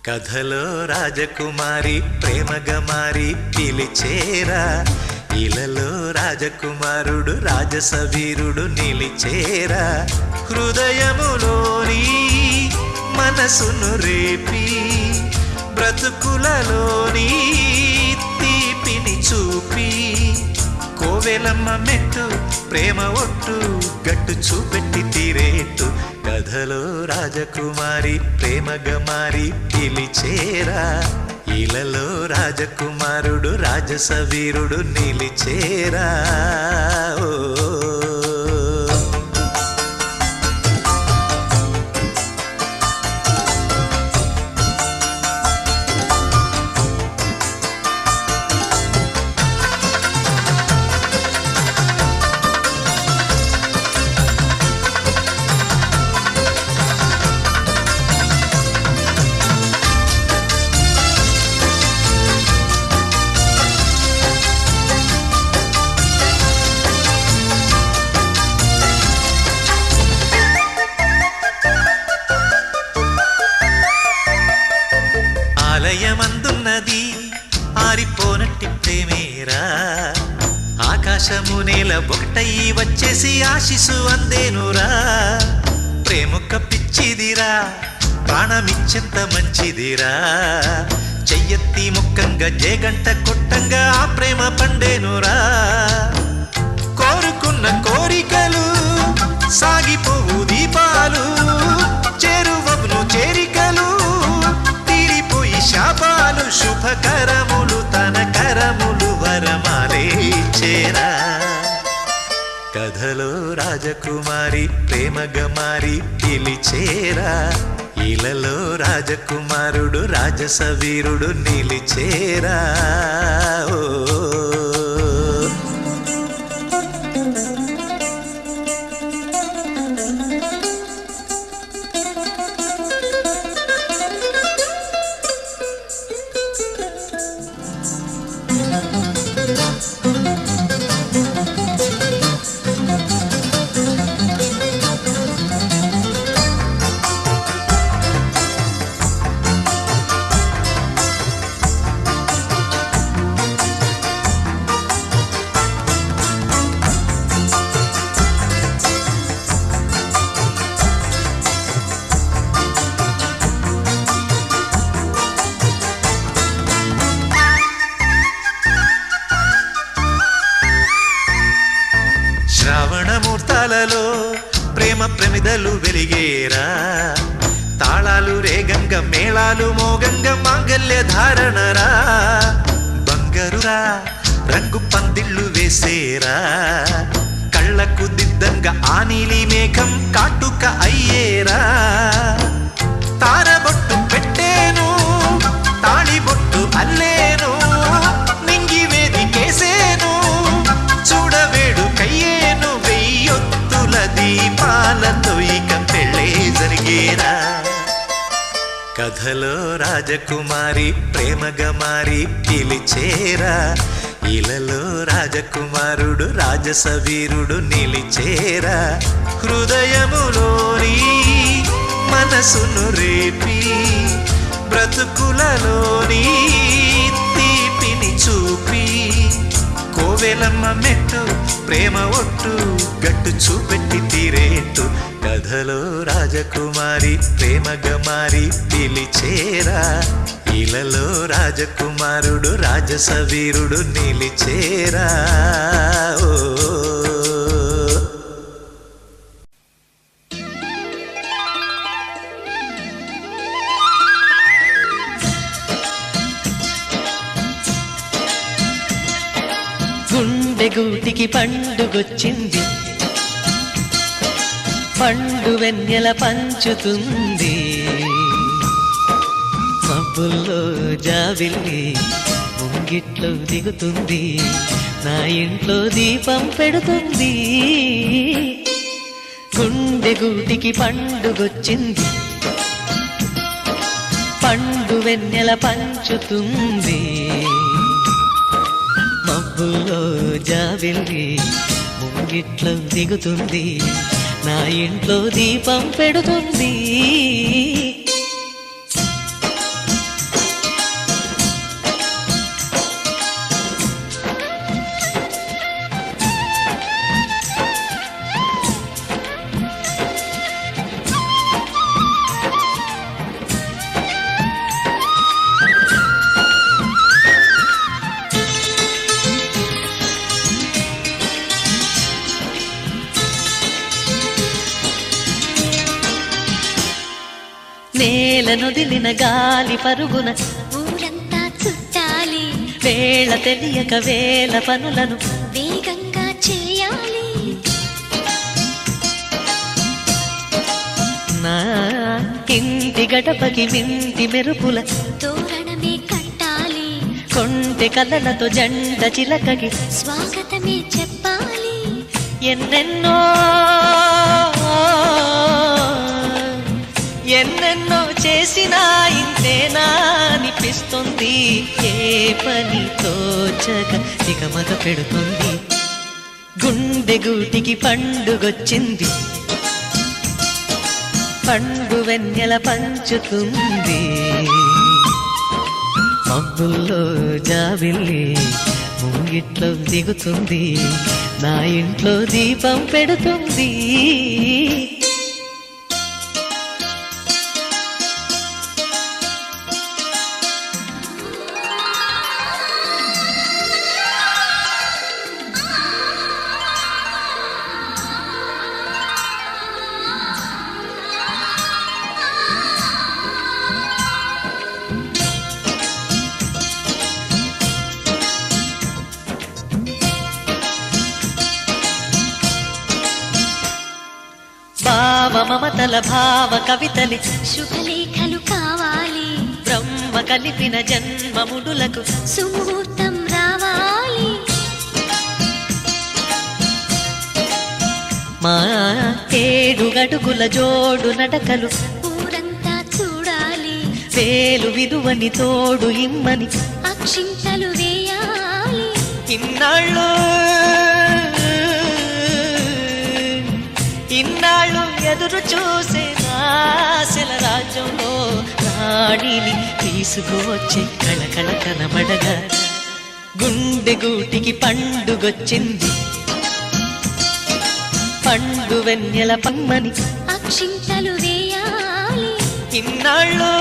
కథలో రాజకుమారి ప్రేమగా మారి పిలిచేరా ఇలలో రాజకుమారుడు రాజసవీరుడు నిలిచేరా హృదయములోని మనసును రేపి బ్రతుకులలోని తీపిని చూపి కోవెలమ్మ మెట్టు ప్రేమ ఒట్టు గట్టు చూపెట్టి తీరేట్టు కథలో రాజకుమారి ప్రేమగా మారి పిలిచేరా ఇలలో రాజకుమారుడు రాజసవీరుడు నిలిచేరా ఓ ఆలయమందున్నది ఆరిపోనట్టి ప్రేమేరా ఆకాశము నేల ఒకటయ్యి వచ్చేసి ఆశిసు అందేనురా ప్రేమొక్క పిచ్చిదిరా ప్రాణమిచ్చెంత మంచిదిరా చెయ్యెత్తి ముక్కంగా జేగంట కొట్టంగా ఆ ప్రేమ పండేనురా కోరుకున్న కోరికలు సాగిపోవు దీపాలు చేరువవును చేరికలు తీరిపోయి శాపాలు శుభకరములు తన కరములు వరమాలే చేరా కథలో రాజకుమారి ప్రేమగా మారి పిలిచేరా ఇలలో రాజకుమారుడు రాజస వీరుడు నిలిచేరా ఓ శ్రావణమూర్తాలలో ప్రేమ ప్రమిదలు వెలిగేరా తాళాలు రేగంగ మేళాలు మోగంగ మాంగల్య ధారణరా బంగారురా రంగు పందిళ్ళు వేసేరా కళ్ళకు దిద్దంగా ఆ నీలి మేఘం కాటుక అయ్యేరా తారబొట్టు పెట్టేను తాళిబొట్టు అల్లేను నింగి వేదికేసేను చూడవేడు కయ్యేను వెయ్యొత్తుల దీపాలతో ఇక పెళ్ళే జరిగేరా కథలో రాజకుమారి ప్రేమగా మారి పిలిచేరా ఇలలో రాజకుమారుడు రాజస వీరుడు నిలిచేరా హృదయములోని మనసును రేపి బ్రతుకులలోని తీపిని చూపి కోవెలమ్మ మెట్టు ప్రేమ ఒట్టు గట్టు చూపెట్టి తీరేట్టు కథలో రాజకుమారి ప్రేమగా మారి పిలిచేరా ఇలలో రాజకుమారుడు రాజస వీరుడు నిలిచేరా ఓ
గుండె గూటికి పండుగొచ్చింది పండు వెన్నెల పంచుతుంది మబ్బుల్లో జాబిల్లి ముంగిట్లో దిగుతుంది నా ఇంట్లో దీపం పెడుతుంది గుండె గూటికి పండుగొచ్చింది పండు వెన్నెల పంచుతుంది మబ్బుల్లో జాబిల్లి ముంగిట్లో దిగుతుంది నా ఇంట్లో దీపం పెడుతుంది నేలనొదిలిన గాలి పరుగున
ఊరంతా చుట్టాలి
వేళ తెలియక వేల పనులను
వేగంగా చేయాలి
నా ఇంటి గడపకి మింటి మెరుపుల
తోరణమే కట్టాలి
కొంటె కలలతో జంట చిలకకి
స్వాగతమే చెప్పాలి
ఎన్నెన్నో ఎన్నెన్నో చేసినా ఇంతేనా అనిపిస్తుంది ఏ పని తోచక దిగమగ పెడుతుంది గుండె గూటికి పండుగొచ్చింది పండు వెన్నెల పంచుతుంది మబ్బుల్లో జాబిల్లి ముంగిట్లో దిగుతుంది నా ఇంట్లో దీపం పెడుతుంది భావ మమతల భావ కవితలి
శుభలేఖలు కావాలి,
బ్రహ్మ కలిపిన జన్మముడులకు
సుముహూర్తం రావాలి.
మా 7 అడుగుల జోడు నడకలు
ఊరంతా చూడాలి,
వేలు విలువని తోడు ఇమ్మని
అక్షింతలు వేయాలి.
ఇన్నాళ్ళు ఎదురు చూసే ఆశల రాజ్యంలో రాణిని తీసుకువచ్చే కళకళ కనబడగా గుండె గూటికి పండుగొచ్చింది. పండు వెన్నెల పమ్మని
అక్షింతలు వేయాలి,
ఇన్నాళ్ళు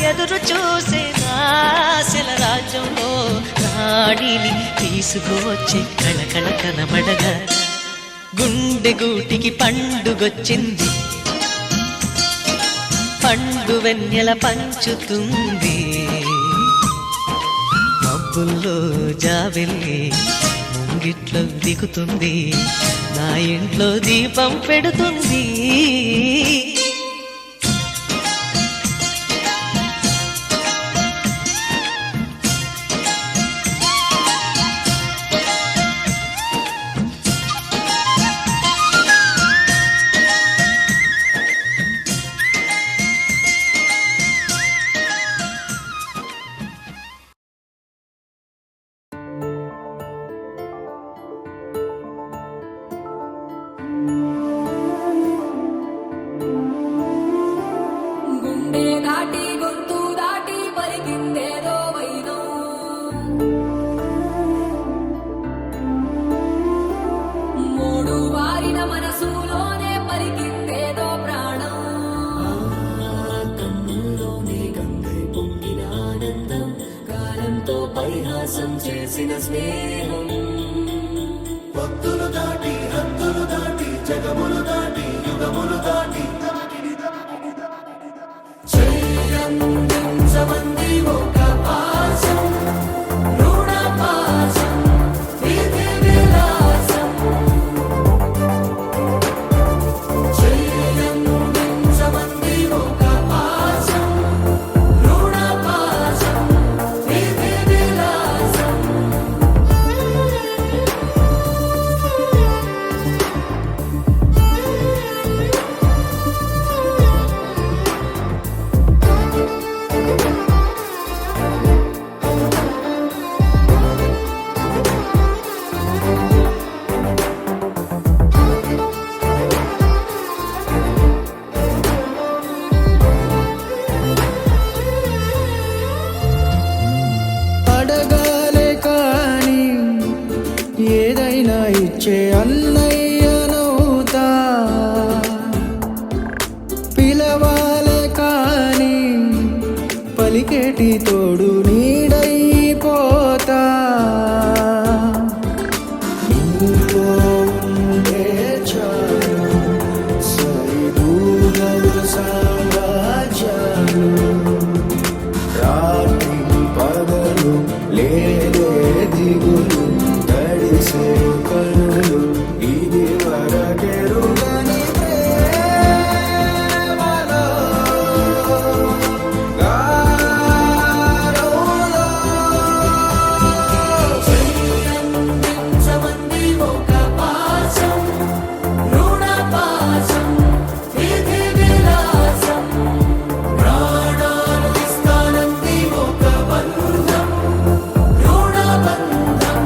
ఎదురు చూసే ఆశల రాజ్యంలో రాణిని తీసుకువచ్చే కళకళ కనబడగా గుండె గూటికి పండుగొచ్చింది. పండు వెన్నెల పంచుతుంది, మబ్బుల్లో జాబిల్లి ముంగిట్లో దిగుతుంది, నా ఇంట్లో దీపం పెడుతుంది.
గుండె దాటి గొంతు దాటి పలికిందేదో వైనం, మూడు వారిన మనసులోనే పలికిందేదో ప్రాణం. కన్నుల్లోనే గంగై పొంగిన ఆనందం, కాలంతో పరిహాసం చేసిన స్నేహం.
భక్తులు దాటి హద్దులు దాటి జగములు దాటి యుగములు దాటి
చెయ్యందించమంది ఒక పాశం, రుణ పాశం, విధి విలాసం. చెయ్యందించమంది ఒక పాశం, రుణ పాశం, విధి విలాసం.
అడగాలే కాని ఏదైనా ఇచ్చే అన్నయ్యనవుతా, పిలవాలే కాని పలికేటి తోడు నీడైపోతా. నీతో ఉంటే చాలు సరిదూగలు సామ్రాజ్యాలు, రాత్రి పగలు లేదే దిగులు తడిసే కనులు, ఇది వరకెరుగని ప్రేమలో గారోలో.
చెయ్యందించమంది ఒక పాశం, రుణ పాశం, విధి విలాసం. ప్రాణాలు ఇస్తానంది ఒక బంధం, రుణ బంధం.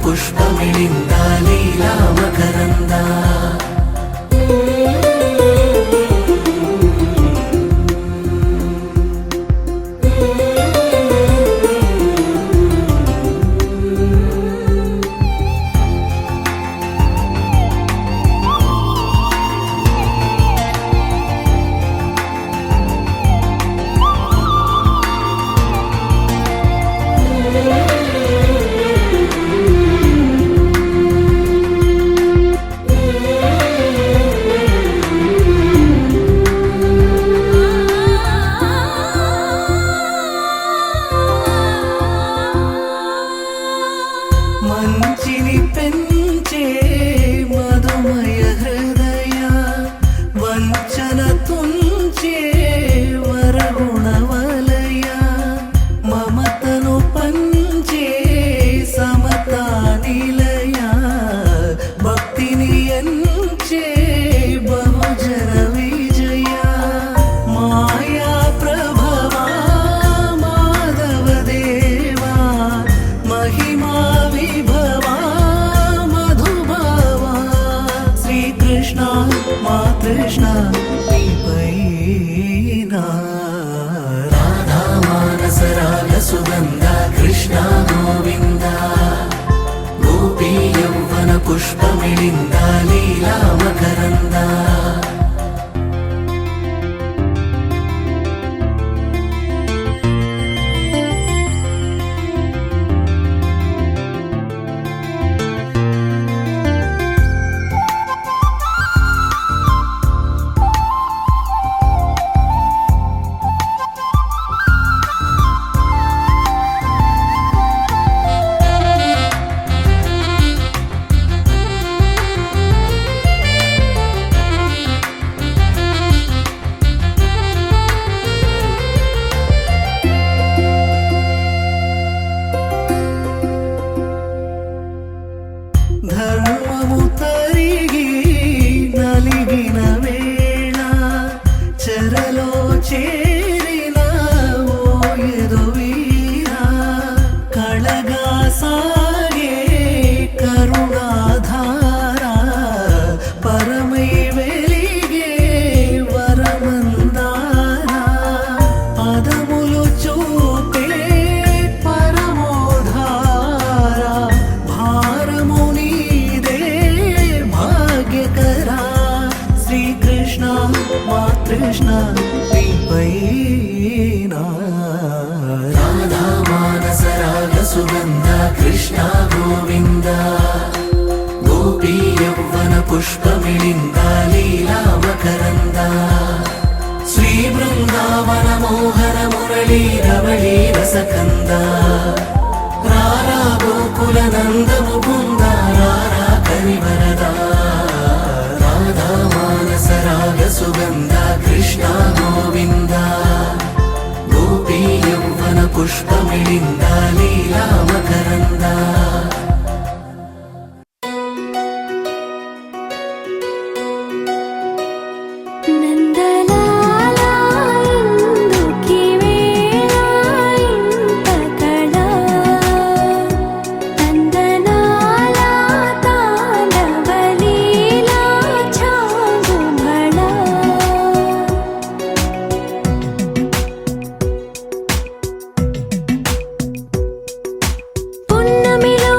పుష్పమిళింద లీలా మకరంద మంచిని పెంచే మధుమయ హృదయ వంచన తుంచే వరగుణవలయ మమతను పంచే సమతా నిలయ భక్తిని ఎంచే బహుజన విజయ మాయా ప్రభవా మాధవ దేవా మహిమా విభవా మధుభవా శ్రీకృష్ణ మా కృష్ణ నీపైనా రాధా మానస రాగ సుగంధ కృష్ణ గోవింద గోపీ యౌవన పుష్పమిళింద లీలా మకరంద ధర్మము తరిగి నలిగిన వేళ చెరలో చేరిన ఓ యదువీర కళగా సాగే కరుణాధార పరమై వెలిగే వరమందార పదములు చూపే పరమోధార భారము నీదే భాగ్యకరా శ్రీకృష్ణ మా కృష్ణ నీపైనా రాధా మానస రాగ సుగంధ కృష్ణ గోవింద గోపీ యౌవన పుష్పమిళింద లీలా మకరంద శ్రీ బృందావన మోహన మురళీ రవళీ రసకంద రారా గోకుల నందము బృంద రారా కరివరద రాధా మానస రాగ సుగంధ కృష్ణ గోవింద గోపీ యౌవన పుష్పమిళింద లీలా మకరంద
నందలాలా ఇందుకి వేళ ఇంత కళ నందనాలా తాండవలీలా చాగుమళ పున్నమిలో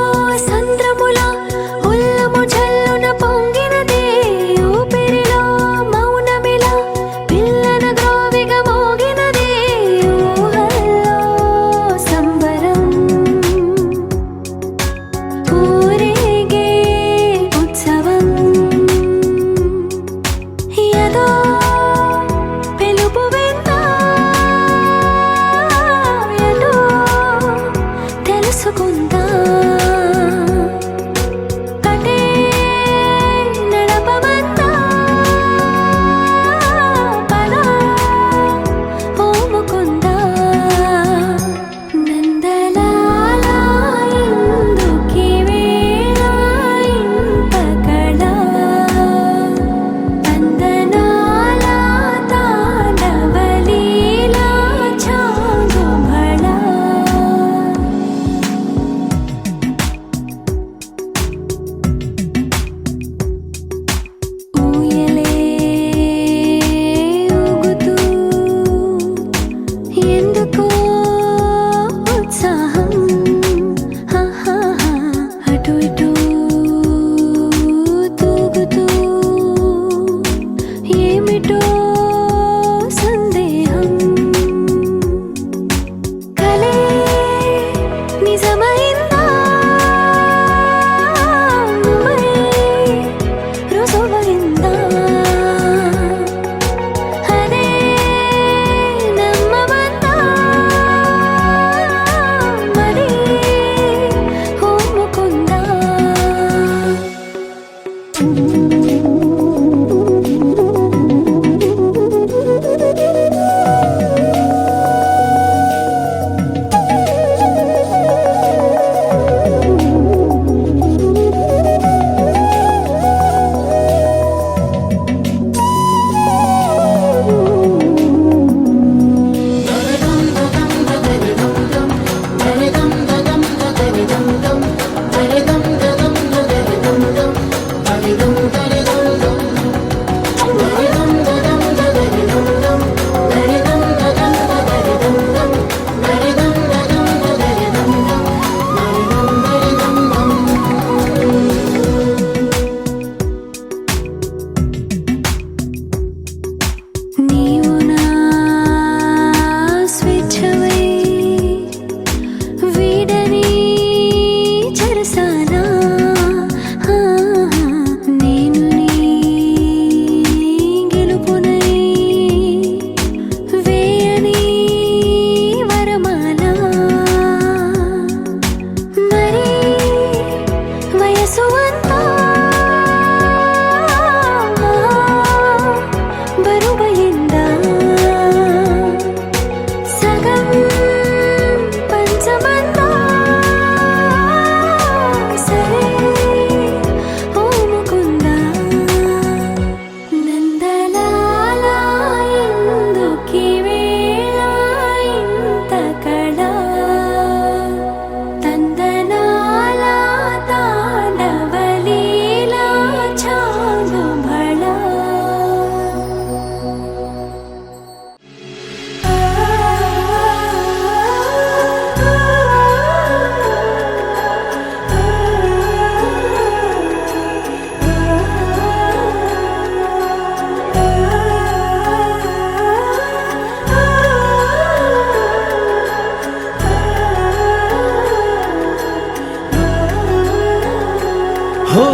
నీవు నా స్వేచ్ఛవై వీడని చెరసానా నేను నీ గెలుపునై వేయని వరమాల మరి వయసు అంతా బరువైందా సగం పంచమంతా సరే ఓ ముకుందా నందలాల ఎందుకీ వేళ ఇంత కళ తందనాల తాండవలీలా చాలు భళ
హో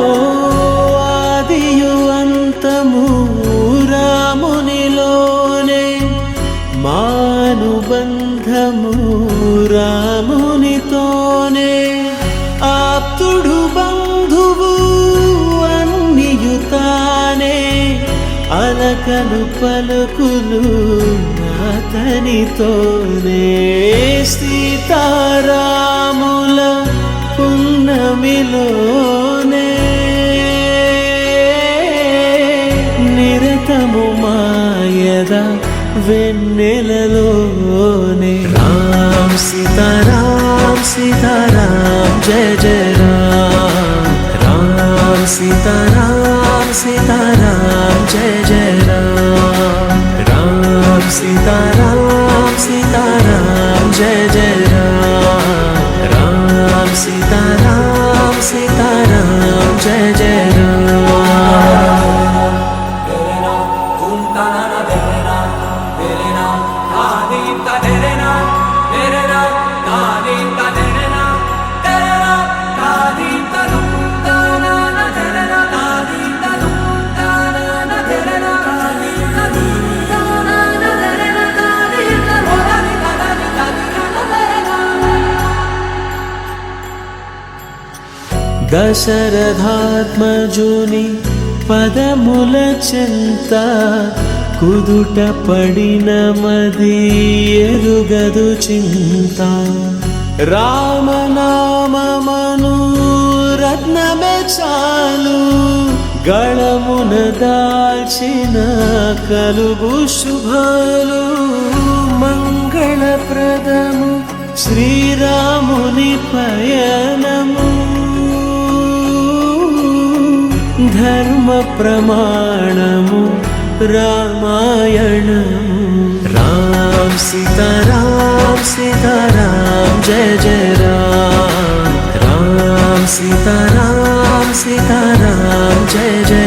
ఆదియు అంతము రామునిలోనే మానుబంధము రామునితోనే ఆప్తుడు బంధువు అన్నియుతానే అలకలు పలుకులు అతనితోనే సీతారాముల పున్నమిలోనే నిరతము మాయద వెన్నెలలోనే రామ్ సీతారాం సీతారాం జయ జయ రామ్ రామ్ సీతారాం సీతారాం జయ జయ రామ్ రామ్ సీతారాం సీతారాం జయ జయ రామ్ రామ్ సీతారాం సీతారాం జయ జయ రామ్ దశరథాత్మజుని పదముల చెంత కుదుట పడిన మది ఎరుగదు చింత రామనామమను రత్నమే చాలు గళమున దాల్చిన కలుగు శుభాలు మంగళప్రదము శ్రీరాముని పయనము ధర్మ ప్రమాణము రామాయణము రామ్ సీతారాం సీతారాం జయ జయ రామ్ రామ్ సీతారాం సీతారాం జయ జయ